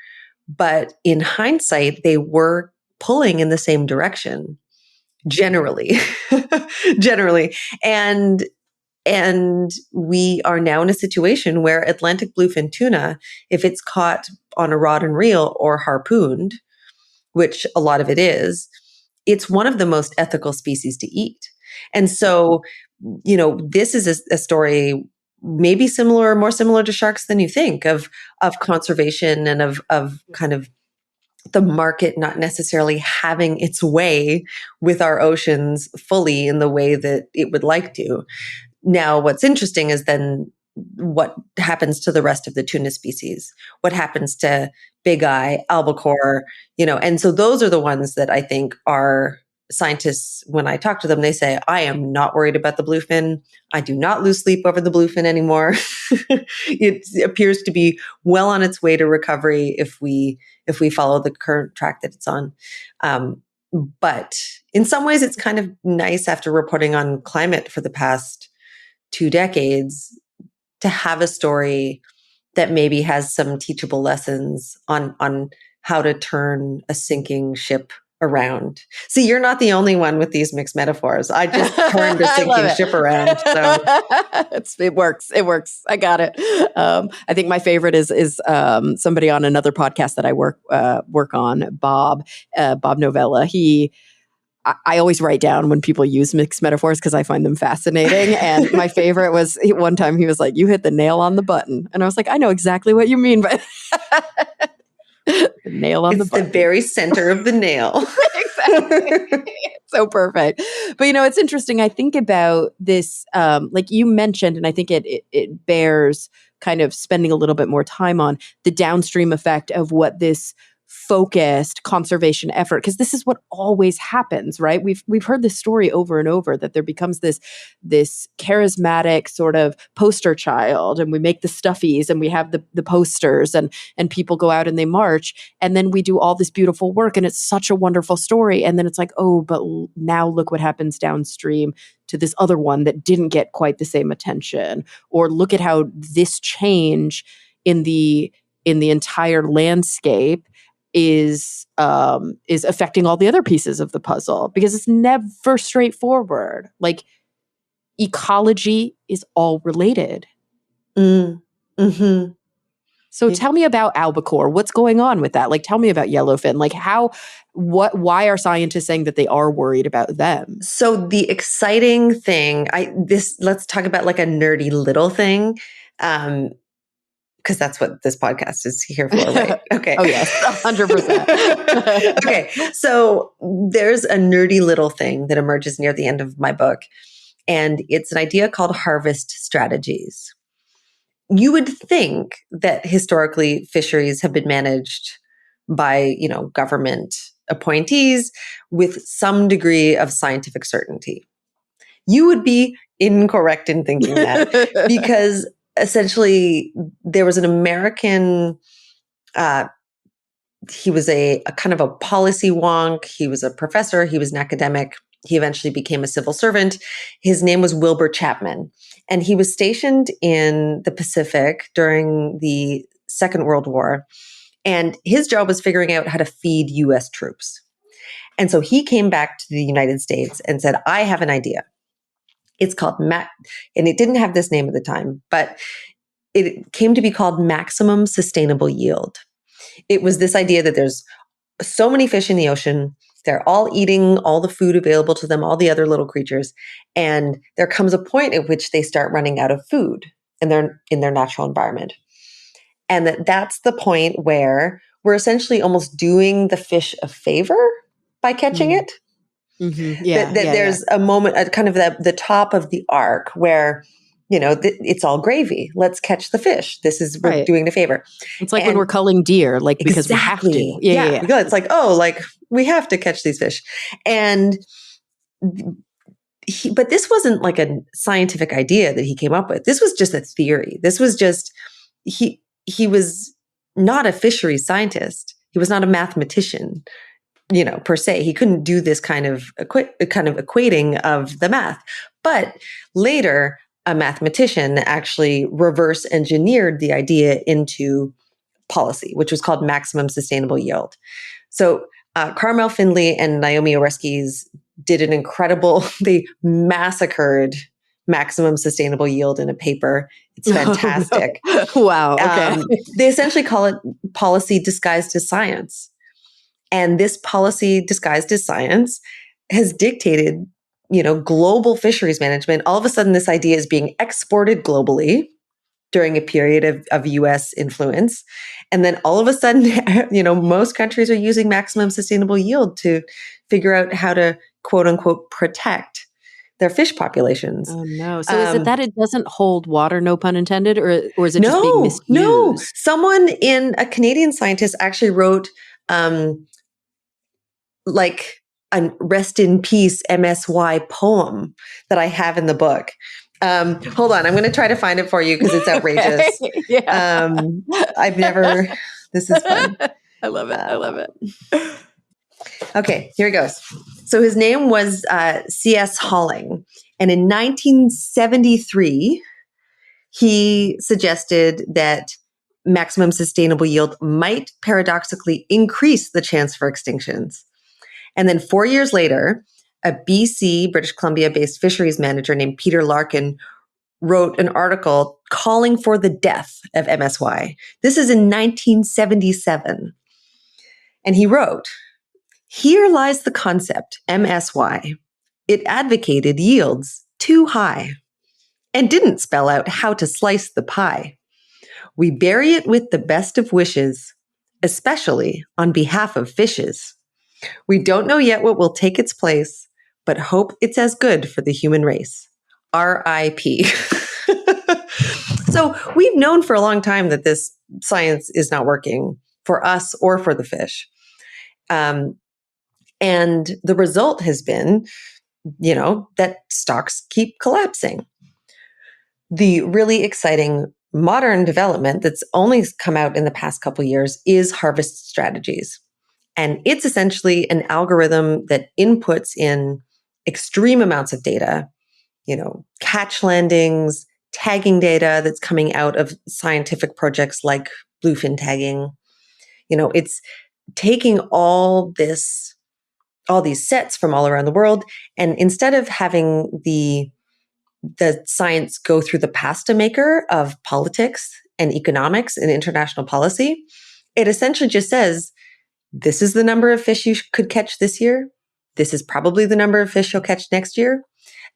but in hindsight, they were pulling in the same direction, generally, generally. And we are now in a situation where Atlantic bluefin tuna, if it's caught on a rod and reel or harpooned, which a lot of it is, it's one of the most ethical species to eat. And so, this is a story maybe more similar to sharks than you think, of conservation and of kind of the market not necessarily having its way with our oceans fully in the way that it would like to. Now, what's interesting is then what happens to the rest of the tuna species? What happens to big eye, albacore, and so those are the ones that I think are scientists, when I talk to them, they say, I am not worried about the bluefin. I do not lose sleep over the bluefin anymore. It appears to be well on its way to recovery if we follow the current track that it's on. But in some ways, it's kind of nice, after reporting on climate for the past 2 decades, to have a story that maybe has some teachable lessons on how to turn a sinking ship around. See, you're not the only one with these mixed metaphors. I just turned a sinking ship around. So it works. It works. I got it. I think my favorite is somebody on another podcast that I work on, Bob Novella. I always write down when people use mixed metaphors because I find them fascinating. And my favorite was one time he was like, "You hit the nail on the button," and I was like, "I know exactly what you mean, but." The nail on the button. It's the very center of the nail. So perfect. But it's interesting. I think about this, like you mentioned, and I think it bears kind of spending a little bit more time on the downstream effect of what this focused conservation effort, because this is what always happens, right? We've heard this story over and over, that there becomes this charismatic sort of poster child, and we make the stuffies and we have the posters, and people go out and they march, and then we do all this beautiful work, and it's such a wonderful story, and then it's like, oh, but now look what happens downstream to this other one that didn't get quite the same attention, or look at how this change in the entire landscape is affecting all the other pieces of the puzzle, because it's never straightforward. Like, ecology is all related. Mm-hmm. So tell me about albacore. What's going on with that? Like, tell me about yellowfin. Like, why are scientists saying that they are worried about them? So the exciting thing, let's talk about like a nerdy little thing. Because that's what this podcast is here for, right? Okay. Oh, yes, 100%. Okay. So there's a nerdy little thing that emerges near the end of my book, and it's an idea called harvest strategies. You would think that historically fisheries have been managed by, government appointees with some degree of scientific certainty. You would be incorrect in thinking that, because essentially there was an American, he was a kind of a policy wonk. He was a professor. He was an academic. He eventually became a civil servant. His name was Wilbur Chapman, and he was stationed in the Pacific during the Second World War. And his job was figuring out how to feed US troops. And so he came back to the United States and said, I have an idea. It's called and it didn't have this name at the time, but it came to be called maximum sustainable yield. It was this idea that there's so many fish in the ocean. They're all eating all the food available to them, all the other little creatures. And there comes a point at which they start running out of food in their natural environment. And that's the point where we're essentially almost doing the fish a favor by catching it. Mm-hmm. Yeah, there's a moment at kind of the top of the arc where, it's all gravy. Let's catch the fish. We're doing a favor. It's like when we're culling deer, like because we have to. Yeah. It's like, we have to catch these fish. And but this wasn't like a scientific idea that he came up with. This was just a theory. This was just, he was not a fisheries scientist. He was not a mathematician, per se. He couldn't do this kind of equating of the math. But later, a mathematician actually reverse engineered the idea into policy, which was called maximum sustainable yield. So Carmel Findlay and Naomi Oreskes did an incredible, they massacred maximum sustainable yield in a paper. It's fantastic. Oh, no. Wow. Okay. They essentially call it policy disguised as science. And this policy disguised as science has dictated, global fisheries management. All of a sudden, this idea is being exported globally during a period of US influence. And then all of a sudden, most countries are using maximum sustainable yield to figure out how to, quote unquote, protect their fish populations. Oh, no. So is it that it doesn't hold water, no pun intended, or is it just being misused? No. Someone a Canadian scientist actually wrote like a rest in peace MSY poem that I have in the book. Hold on. I'm going to try to find it for you because it's outrageous. Yeah. This is fun. I love it. Okay, here it goes. So his name was C.S. Halling. And in 1973, he suggested that maximum sustainable yield might paradoxically increase the chance for extinctions. And then 4 years later, a BC, British Columbia-based fisheries manager named Peter Larkin wrote an article calling for the death of MSY. This is in 1977. And he wrote, "Here lies the concept, MSY. It advocated yields too high and didn't spell out how to slice the pie. We bury it with the best of wishes, especially on behalf of fishes. We don't know yet what will take its place, but hope it's as good for the human race. R.I.P. So we've known for a long time that this science is not working for us or for the fish. And the result has been, that stocks keep collapsing. The really exciting modern development that's only come out in the past couple of years is harvest strategies. And it's essentially an algorithm that inputs in extreme amounts of data, catch landings, tagging data that's coming out of scientific projects like Bluefin tagging. It's taking all these sets from all around the world, and instead of having the science go through the pasta maker of politics and economics and international policy, it essentially just says, this is the number of fish you could catch this year. This is probably the number of fish you'll catch next year.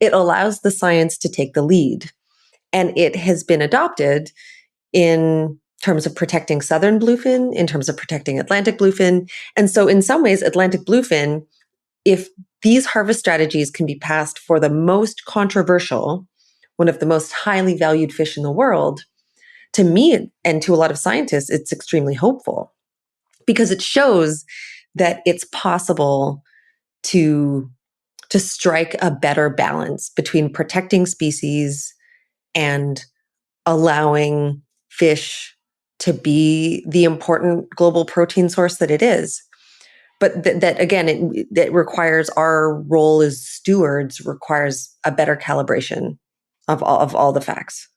It allows the science to take the lead. And it has been adopted in terms of protecting southern bluefin, in terms of protecting Atlantic bluefin. And so in some ways, Atlantic bluefin, if these harvest strategies can be passed for the most controversial, one of the most highly valued fish in the world, to me and to a lot of scientists, it's extremely hopeful because it shows that it's possible to strike a better balance between protecting species and allowing fish to be the important global protein source that it is. But that again, that requires our role as stewards requires a better calibration of all the facts.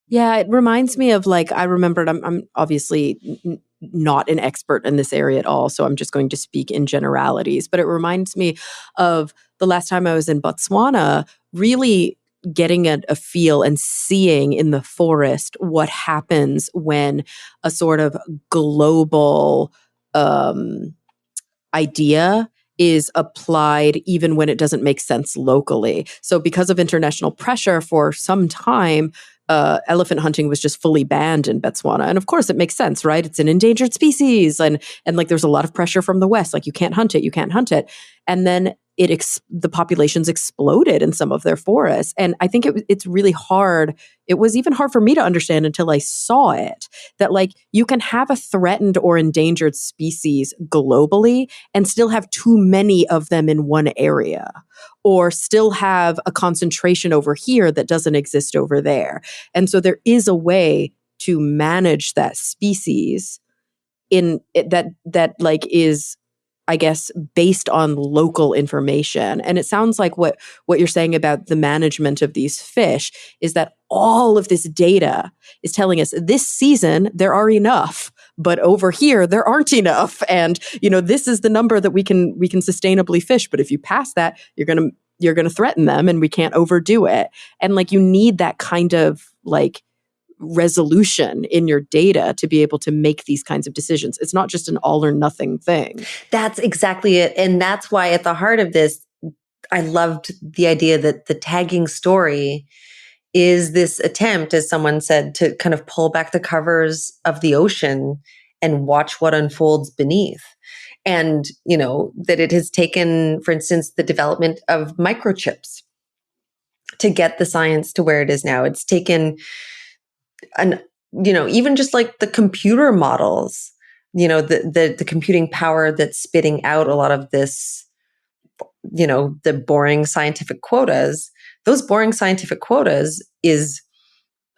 Yeah, it reminds me of I remembered, I'm obviously not an expert in this area at all, so I'm just going to speak in generalities, but it reminds me of the last time I was in Botswana, really getting a feel and seeing in the forest what happens when a sort of global idea is applied even when it doesn't make sense locally. So because of international pressure for some time, elephant hunting was just fully banned in Botswana. And of course it makes sense, right? It's an endangered species. And there's a lot of pressure from the West, you can't hunt it. And then the populations exploded in some of their forests. And I think it's really hard. It was even hard for me to understand until I saw it, that you can have a threatened or endangered species globally and still have too many of them in one area, or still have a concentration over here that doesn't exist over there. And so there is a way to manage that species in that is, I guess, based on local information. And it sounds like what you're saying about the management of these fish is that all of this data is telling us this season there are enough, but over here there aren't enough. And this is the number that we can sustainably fish. But if you pass that, you're gonna threaten them, and we can't overdo it. And you need that kind of resolution in your data to be able to make these kinds of decisions. It's not just an all or nothing thing. That's exactly it. And that's why at the heart of this, I loved the idea that the tagging story is this attempt, as someone said, to kind of pull back the covers of the ocean and watch what unfolds beneath. And, that it has taken, for instance, the development of microchips to get the science to where it is now. It's taken even just the computer models, the computing power that's spitting out a lot of this, the boring scientific quotas. Those boring scientific quotas is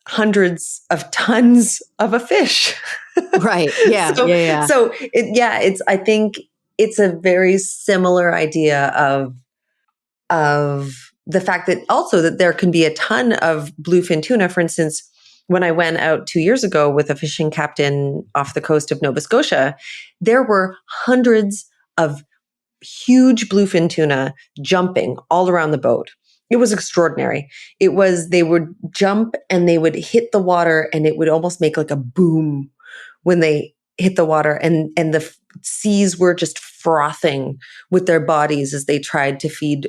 hundreds of tons of a fish. Right. Yeah. Yeah. So I think it's a very similar idea of the fact that also that there can be a ton of bluefin tuna. For instance, when I went out 2 years ago with a fishing captain off the coast of Nova Scotia, there were hundreds of huge bluefin tuna jumping all around the boat. It was extraordinary. They would jump and they would hit the water, and it would almost make a boom when they hit the water, and the seas were just frothing with their bodies as they tried to feed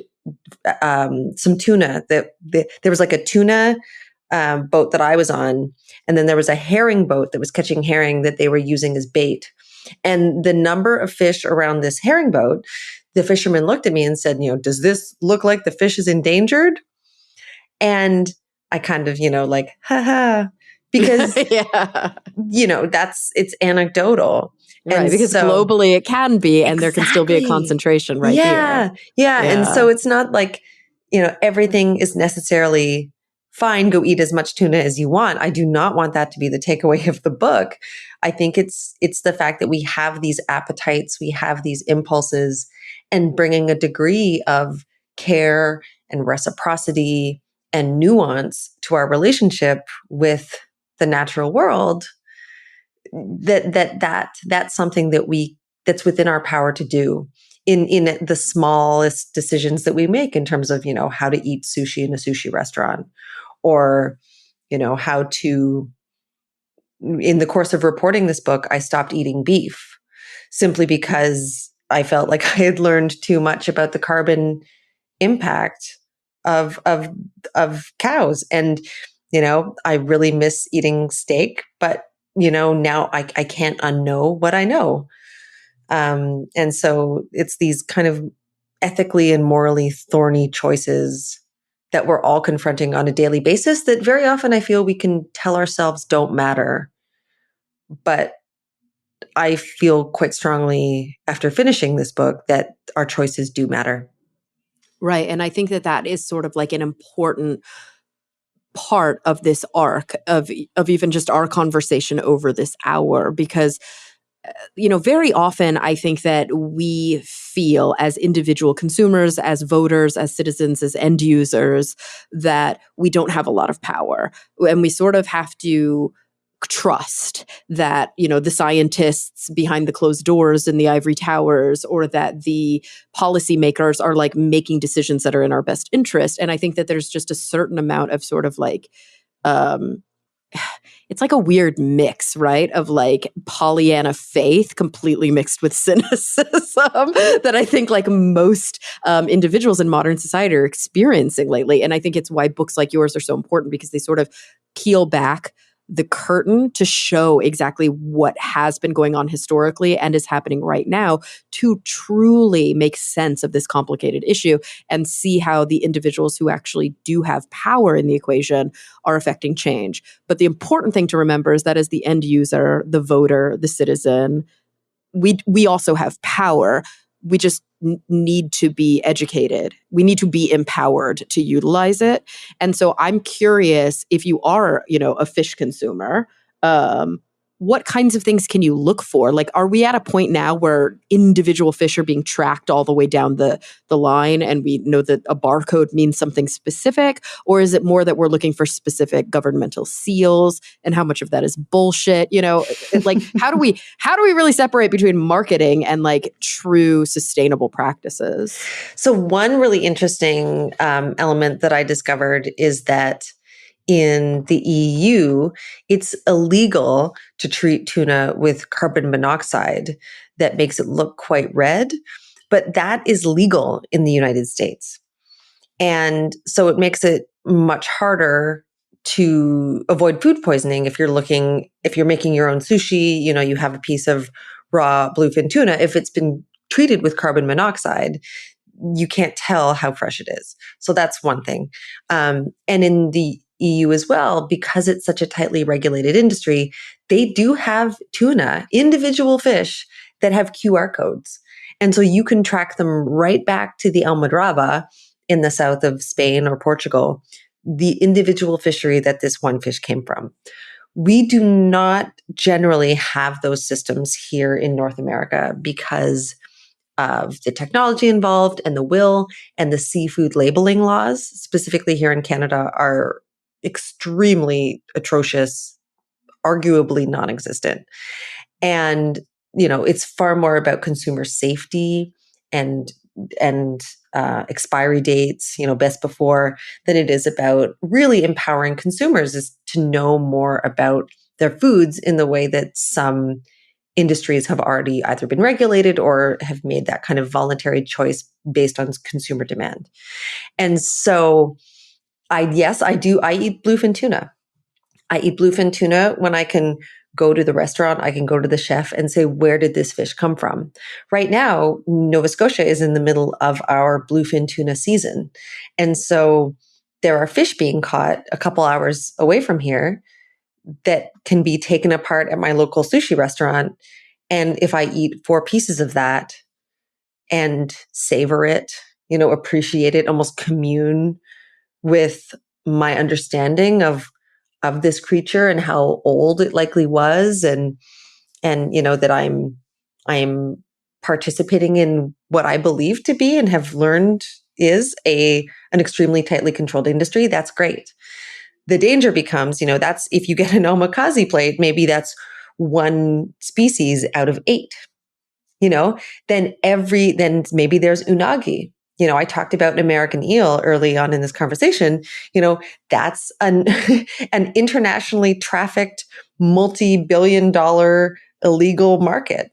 some tuna. There was a tuna boat that I was on, and then there was a herring boat that was catching herring that they were using as bait. And the number of fish around this herring boat, the fisherman looked at me and said, does this look like the fish is endangered? And I kind of, like, haha, because, Yeah. it's anecdotal. Right. And Because so globally it can be, and there can still be a exactly. concentration right here. Yeah. Yeah. And Yeah. so it's not like, everything is necessarily fine. Go eat as much tuna as you want. I do not want that to be the takeaway of the book. I think it's the fact that we have these appetites, we have these impulses, and bringing a degree of care and reciprocity and nuance to our relationship with the natural world, that's something that's within our power to do in the smallest decisions that we make in terms of how to eat sushi in a sushi restaurant, or how to, in the course of reporting this book, I stopped eating beef simply because I felt like I had learned too much about the carbon impact of cows. And I really miss eating steak, but now I can't unknow what I know. And so it's these kind of ethically and morally thorny choices that we're all confronting on a daily basis that very often I feel we can tell ourselves don't matter. But I feel quite strongly after finishing this book that our choices do matter. Right. And I think that is sort of like an important part of this arc of even just our conversation over this hour, because very often I think that we feel as individual consumers, as voters, as citizens, as end users, that we don't have a lot of power. And we sort of have to trust that, the scientists behind the closed doors in the ivory towers, or that the policymakers are like making decisions that are in our best interest. And I think that there's just a certain amount of sort of like, um, it's like a weird mix, right? Of like Pollyanna faith completely mixed with cynicism that I think like most individuals in modern society are experiencing lately. And I think it's why books like yours are so important, because they sort of peel back the curtain to show exactly what has been going on historically and is happening right now, to truly make sense of this complicated issue and see how the individuals who actually do have power in the equation are affecting change. But the important thing to remember is that as the end user, the voter, the citizen, we also have power. We just need to be educated. We need to be empowered to utilize it. And so I'm curious, if you are, a fish consumer, what kinds of things can you look for? Like, are we at a point now where individual fish are being tracked all the way down the line, and we know that a barcode means something specific? Or is it more that we're looking for specific governmental seals, and how much of that is bullshit? Like, how do we really separate between marketing and like true sustainable practices? So one really interesting element that I discovered is that in the EU, it's illegal to treat tuna with carbon monoxide that makes it look quite red, but that is legal in the United States. And so it makes it much harder to avoid food poisoning if you're making your own sushi, you have a piece of raw bluefin tuna. If it's been treated with carbon monoxide, you can't tell how fresh it is. So that's one thing. And in the EU as well, because it's such a tightly regulated industry, they do have tuna, individual fish that have QR codes. And so you can track them right back to the Almadraba in the south of Spain or Portugal, the individual fishery that this one fish came from. We do not generally have those systems here in North America because of the technology involved and the will, and the seafood labeling laws, specifically here in Canada, are extremely atrocious, arguably non-existent. And, it's far more about consumer safety and expiry dates, best before, than it is about really empowering consumers is to know more about their foods in the way that some industries have already either been regulated or have made that kind of voluntary choice based on consumer demand. And so I eat bluefin tuna. I eat bluefin tuna when I can go to the restaurant, I can go to the chef and say, where did this fish come from? Right now, Nova Scotia is in the middle of our bluefin tuna season. And so there are fish being caught a couple hours away from here that can be taken apart at my local sushi restaurant. And if I eat 4 pieces of that and savor it, appreciate it, almost commune with my understanding of this creature and how old it likely was, and that I'm participating in what I believe to be and have learned is an extremely tightly controlled industry. That's great. The danger becomes, that's if you get an omakase plate, maybe that's 1 species out of 8. Then maybe there's unagi. I talked about an American eel early on in this conversation. That's an internationally trafficked, multi-billion-dollar illegal market.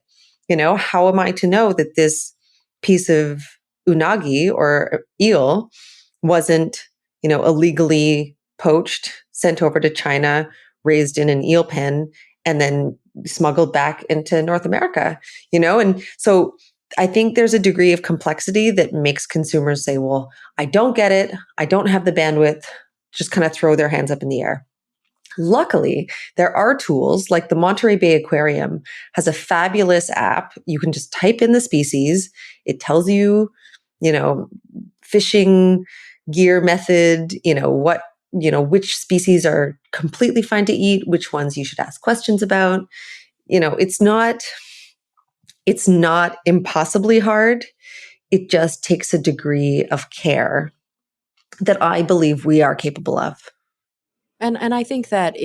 How am I to know that this piece of unagi or eel wasn't, illegally poached, sent over to China, raised in an eel pen, and then smuggled back into North America? And so I think there's a degree of complexity that makes consumers say, well, I don't get it. I don't have the bandwidth. Just kind of throw their hands up in the air. Luckily, there are tools like the Monterey Bay Aquarium has a fabulous app. You can just type in the species. It tells you, fishing gear method, which species are completely fine to eat, which ones you should ask questions about. It's not impossibly hard. It just takes a degree of care that I believe we are capable of. And I think that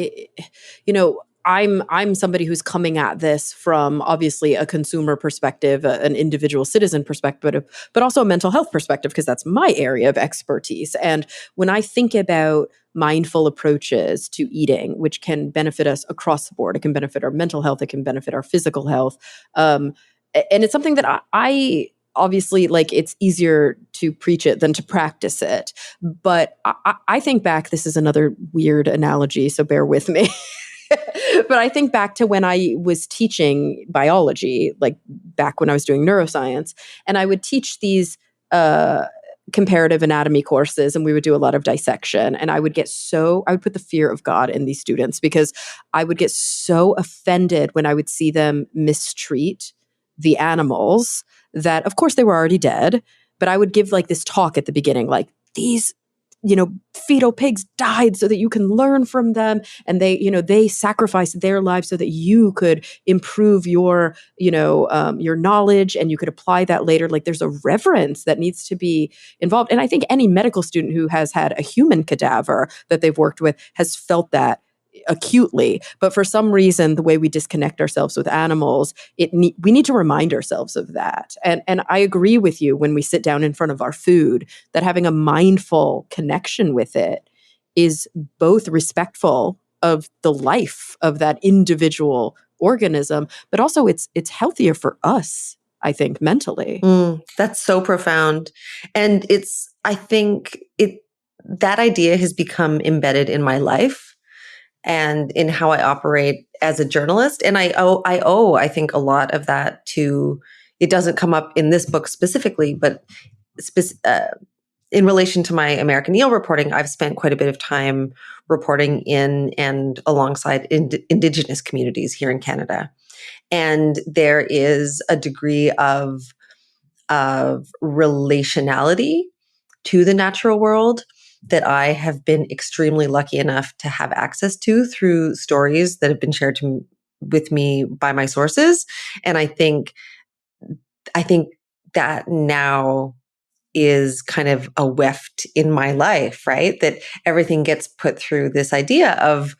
I'm somebody who's coming at this from obviously a consumer perspective, an individual citizen perspective, but also a mental health perspective, because that's my area of expertise. And when I think about mindful approaches to eating, which can benefit us across the board, it can benefit our mental health, it can benefit our physical health. And it's something that I obviously, like, it's easier to preach it than to practice it. But I think back, this is another weird analogy, so bear with me. But I think back to when I was teaching biology, like back when I was doing neuroscience, and I would teach these comparative anatomy courses, and we would do a lot of dissection. And I would put the fear of God in these students, because I would get so offended when I would see them mistreat the animals that, of course, they were already dead. But I would give like this talk at the beginning, like, these fetal pigs died so that you can learn from them, and they sacrificed their lives so that you could improve your knowledge, and you could apply that later. Like, there's a reverence that needs to be involved. And I think any medical student who has had a human cadaver that they've worked with has felt that acutely. But for some reason, the way we disconnect ourselves with animals, we need to remind ourselves of that. And I agree with you, when we sit down in front of our food, that having a mindful connection with it is both respectful of the life of that individual organism, but also it's healthier for us, I think, mentally. That's so profound. And I think that idea has become embedded in my life and in how I operate as a journalist. And I owe, I think, a lot of that to, it doesn't come up in this book specifically, but in relation to my American eel reporting, I've spent quite a bit of time reporting in and alongside Indigenous communities here in Canada. And there is a degree of relationality to the natural world that I have been extremely lucky enough to have access to through stories that have been shared with me by my sources. And I think that now is kind of a weft in my life, right? That everything gets put through this idea of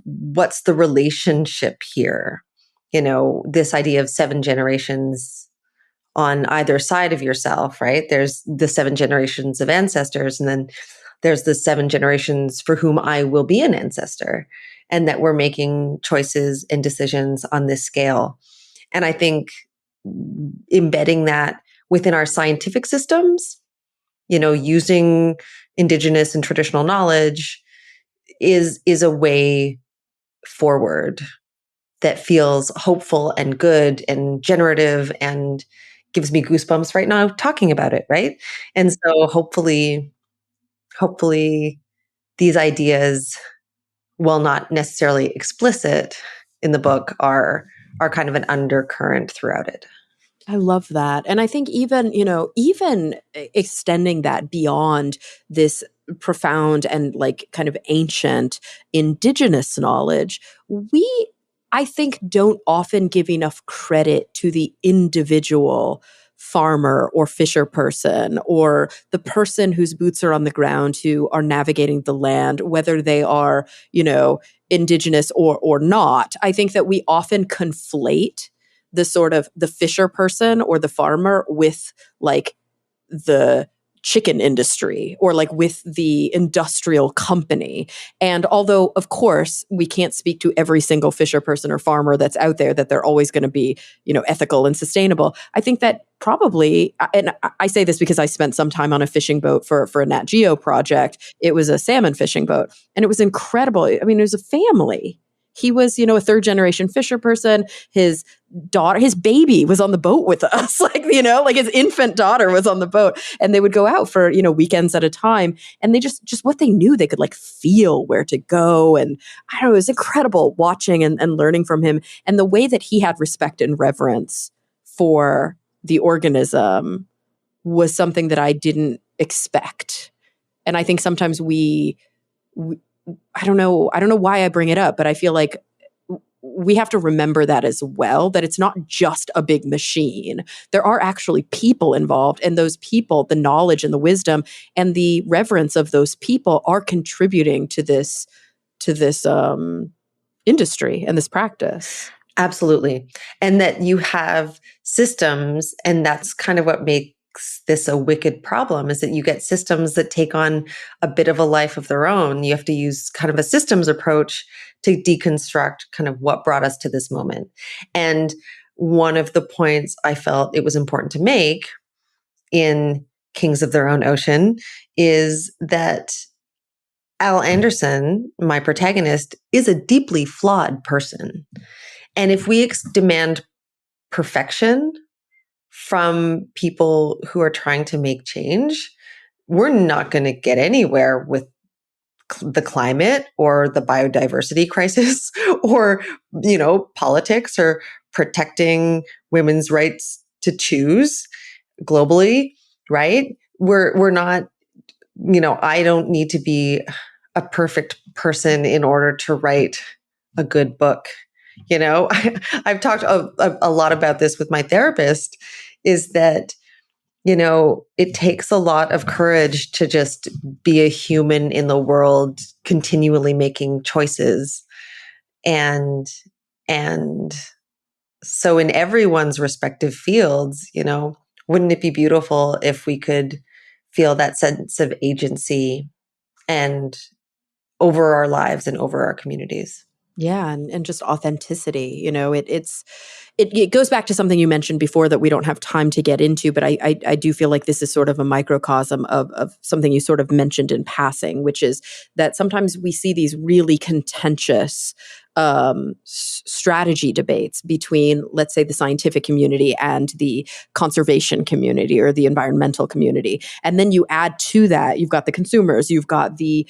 what's the relationship here? This idea of 7 generations on either side of yourself, right? There's the 7 generations of ancestors, and then there's the 7 generations for whom I will be an ancestor, and that we're making choices and decisions on this scale. And I think embedding that within our scientific systems, using Indigenous and traditional knowledge is a way forward that feels hopeful and good and generative and gives me goosebumps right now talking about it, right? And so hopefully these ideas, while not necessarily explicit in the book, are kind of an undercurrent throughout it. I love that. And I think even, even extending that beyond this profound and like kind of ancient indigenous knowledge, I think, don't often give enough credit to the individual farmer or fisher person or the person whose boots are on the ground who are navigating the land, whether they are, indigenous or not. I think that we often conflate the sort of the fisher person or the farmer with like the chicken industry or like with the industrial company. And although, of course, we can't speak to every single fisher person or farmer that's out there, that they're always going to be, ethical and sustainable. I think that probably, and I say this because I spent some time on a fishing boat for a Nat Geo project. It was a salmon fishing boat and it was incredible. I mean, it was a family. He was, a third generation fisher person. His daughter, his baby was on the boat with us. like his infant daughter was on the boat, and they would go out for, weekends at a time. And they just what they knew, they could like feel where to go. And I don't know, it was incredible watching and learning from him, and the way that he had respect and reverence for the organism was something that I didn't expect. And I think sometimes we I don't know why I bring it up, but I feel like we have to remember that as well, that it's not just a big machine. There are actually people involved, and those people, the knowledge and the wisdom and the reverence of those people are contributing to this industry and this practice. Absolutely. And that you have systems, and that's kind of what makes this a wicked problem, is that you get systems that take on a bit of a life of their own. You have to use kind of a systems approach to deconstruct kind of what brought us to this moment. And one of the points I felt it was important to make in Kings of Their Own Ocean is that Al Anderson, my protagonist, is a deeply flawed person. And if we demand perfection from people who are trying to make change, we're not going to get anywhere with the climate or the biodiversity crisis or, politics or protecting women's rights to choose globally, right? We're not, I don't need to be a perfect person in order to write a good book. I've talked a lot about this with my therapist, is that, it takes a lot of courage to just be a human in the world, continually making choices. And so in everyone's respective fields, wouldn't it be beautiful if we could feel that sense of agency and over our lives and over our communities? Yeah, and just authenticity. It goes back to something you mentioned before that we don't have time to get into, but I do feel like this is sort of a microcosm of something you sort of mentioned in passing, which is that sometimes we see these really contentious strategy debates between, let's say, the scientific community and the conservation community or the environmental community. And then you add to that, you've got the consumers, you've got the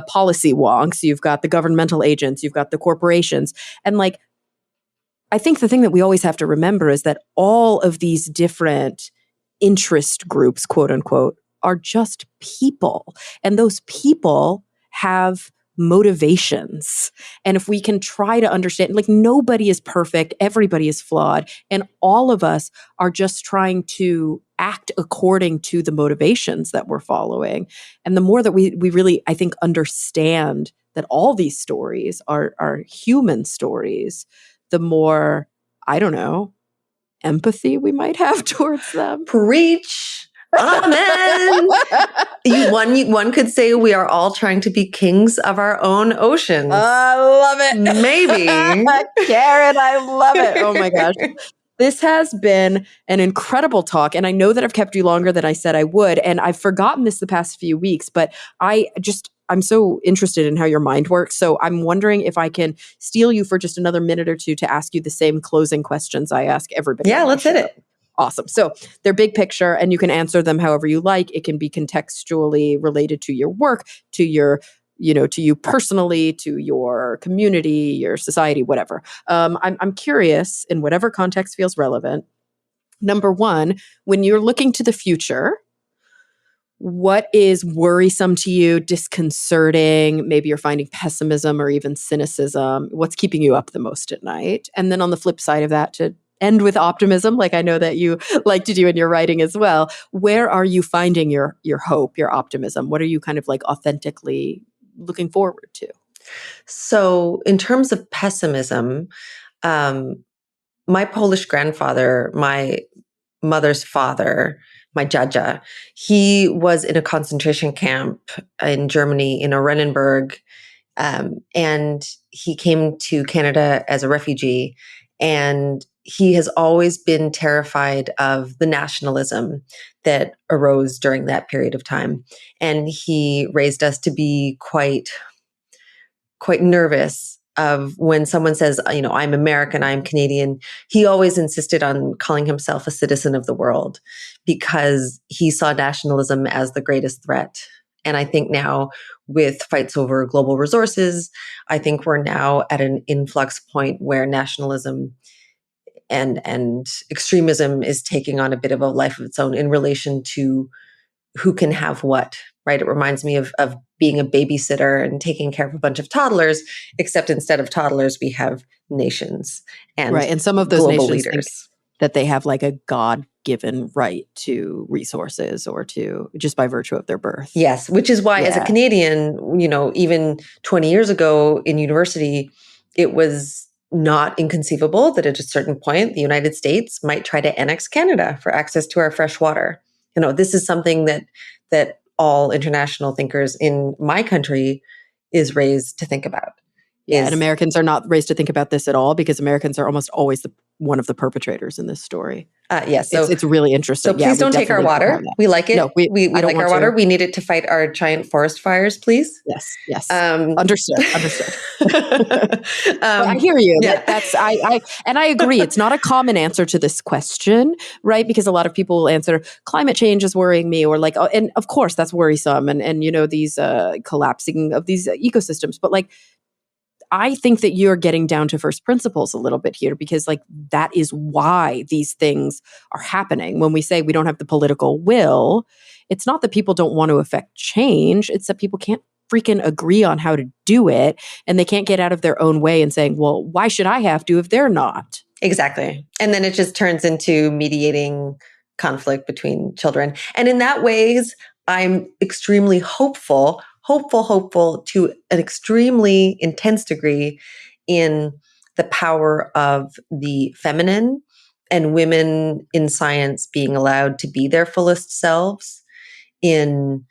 policy wonks, you've got the governmental agents, you've got the corporations. And like, I think the thing that we always have to remember is that all of these different interest groups, quote unquote, are just people. And those people have motivations. And if we can try to understand, like, nobody is perfect, everybody is flawed, and all of us are just trying to act according to the motivations that we're following. And the more that we really, I think, understand that all these stories are human stories, the more, I don't know, empathy we might have towards them. Preach. Amen. One could say we are all trying to be kings of our own oceans. I love it. Maybe. Karen, I love it. Oh my gosh. This has been an incredible talk. And I know that I've kept you longer than I said I would. And I've forgotten this the past few weeks, but I I'm so interested in how your mind works. So I'm wondering if I can steal you for just another minute or two to ask you the same closing questions I ask everybody Yeah, on my let's show. hit it. Awesome. So they're big picture and you can answer them however you like. It can be contextually related to your work, to your, to you personally, to your community, your society, whatever. I'm curious in whatever context feels relevant. Number one, when you're looking to the future, what is worrisome to you, disconcerting? Maybe you're finding pessimism or even cynicism. What's keeping you up the most at night? And then on the flip side of that, to end with optimism, like I know that you like to do in your writing as well, where are you finding your hope, your optimism? What are you kind of like authentically looking forward to? So, in terms of pessimism, um, my Polish grandfather, my mother's father, my Jaja, he was in a concentration camp in Germany, in Oranienburg, and he came to Canada as a refugee. And he has always been terrified of the nationalism that arose during that period of time. And he raised us to be quite nervous of when someone says, I'm American, I'm Canadian. He always insisted on calling himself a citizen of the world because he saw nationalism as the greatest threat. And I think now with fights over global resources, I think we're now at an influx point where nationalism and extremism is taking on a bit of a life of its own in relation to who can have what, right? It reminds me of being a babysitter and taking care of a bunch of toddlers, except instead of toddlers, we have nations and Right. And some of those global nations think leaders. that they have like a God-given right to resources or to just by virtue of their birth. Yes, which is why as a Yeah. Canadian, even 20 years ago in university, it was not inconceivable that at a certain point, the United States might try to annex Canada for access to our fresh water. This is something that all international thinkers in my country is raised to think about. Yeah, and Americans are not raised to think about this at all because Americans are almost always one of the perpetrators in this story. Yes. So it's really interesting. So please don't take our water. We like it. No, we I don't like our want water. to. We need it to fight our giant forest fires, please. Yes. Understood. But I Um, hear you. yeah. That's and I agree. It's not a common answer to this question, right? Because a lot of people will answer climate change is worrying me, or like, and of course that's worrisome, and these collapsing of these ecosystems. But like, I think that you're getting down to first principles a little bit here because like that is why these things are happening. When we say we don't have the political will, it's not that people don't want to affect change. It's that people can't freaking agree on how to do it. And they can't get out of their own way and saying, well, why should I have to if they're not? Exactly. And then it just turns into mediating conflict between children. And in that ways, I'm extremely hopeful to an extremely intense degree in the power of the feminine and women in science being allowed to be their fullest selves, in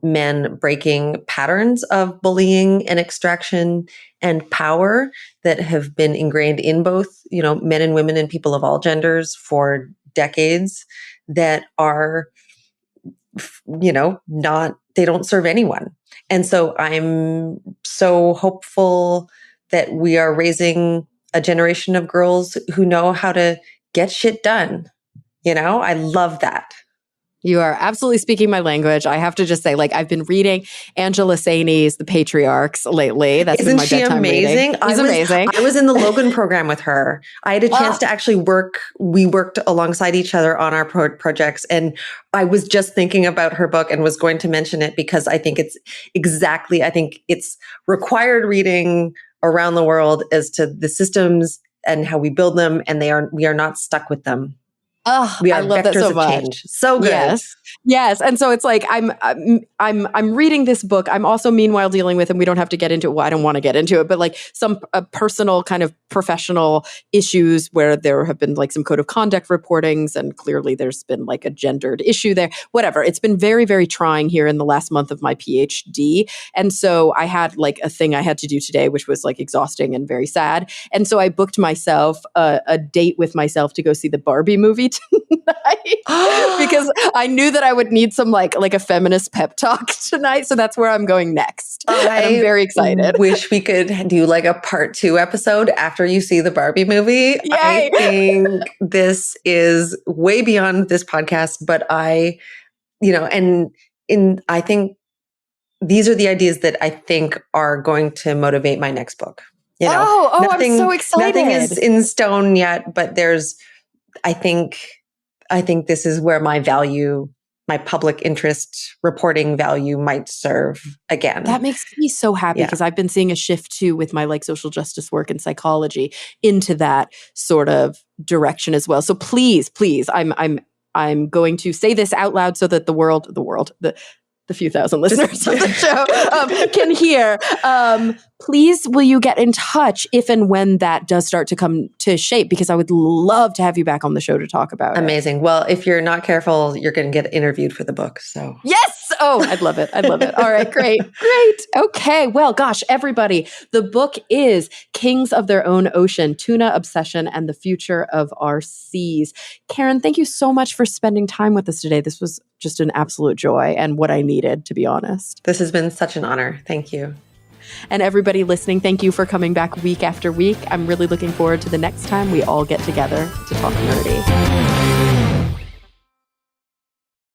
men breaking patterns of bullying and extraction and power that have been ingrained in both, men and women and people of all genders for decades, that are, not, they don't serve anyone. And so I'm so hopeful that we are raising a generation of girls who know how to get shit done. I love that. You are absolutely speaking my language. I have to just say, like, I've been reading Angela Saini's The Patriarchs lately. That's Isn't been my she bedtime amazing? reading. She's amazing. I was in the Logan program with her. I had a chance to actually we worked alongside each other on our projects. And I was just thinking about her book and was going to mention it because I think it's required reading around the world as to the systems and how we build them. And we are not stuck with them. Oh, We are I love that vectors so of much. change. So good. Yes. And so it's like I'm reading this book. I'm also meanwhile dealing with, and we don't have to get into it. Well, I don't want to get into it, but like some personal kind of professional issues where there have been like some code of conduct reportings, and clearly there's been like a gendered issue there. Whatever. It's been very, very trying here in the last month of my PhD. And so I had like a thing I had to do today, which was like exhausting and very sad. And so I booked myself a date with myself to go see the Barbie movie tonight because I knew that I would need some like a feminist pep talk tonight. So that's where I'm going next. And I'm very excited. Wish we could do like a part 2 episode after you see the Barbie movie. Yay. I think this is way beyond this podcast, but I think these are the ideas that I think are going to motivate my next book. I'm so excited. Nothing is in stone yet, but I think this is where my public interest reporting value might serve again. That makes me so happy because I've been seeing a shift too with my like social justice work and psychology into that sort of direction as well. So please, I'm going to say this out loud so that the few thousand listeners of the show can hear. Please, will you get in touch if and when that does start to come to shape? Because I would love to have you back on the show to talk about it. Amazing. Well, if you're not careful, you're going to get interviewed for the book. So yes. Oh, I'd love it. All right, great. Okay. Well, gosh, everybody, the book is Kings of Their Own Ocean, Tuna Obsession and the Future of Our Seas. Karen, thank you so much for spending time with us today. This was just an absolute joy and what I needed, to be honest. This has been such an honor. Thank you. And everybody listening, thank you for coming back week after week. I'm really looking forward to the next time we all get together to talk nerdy.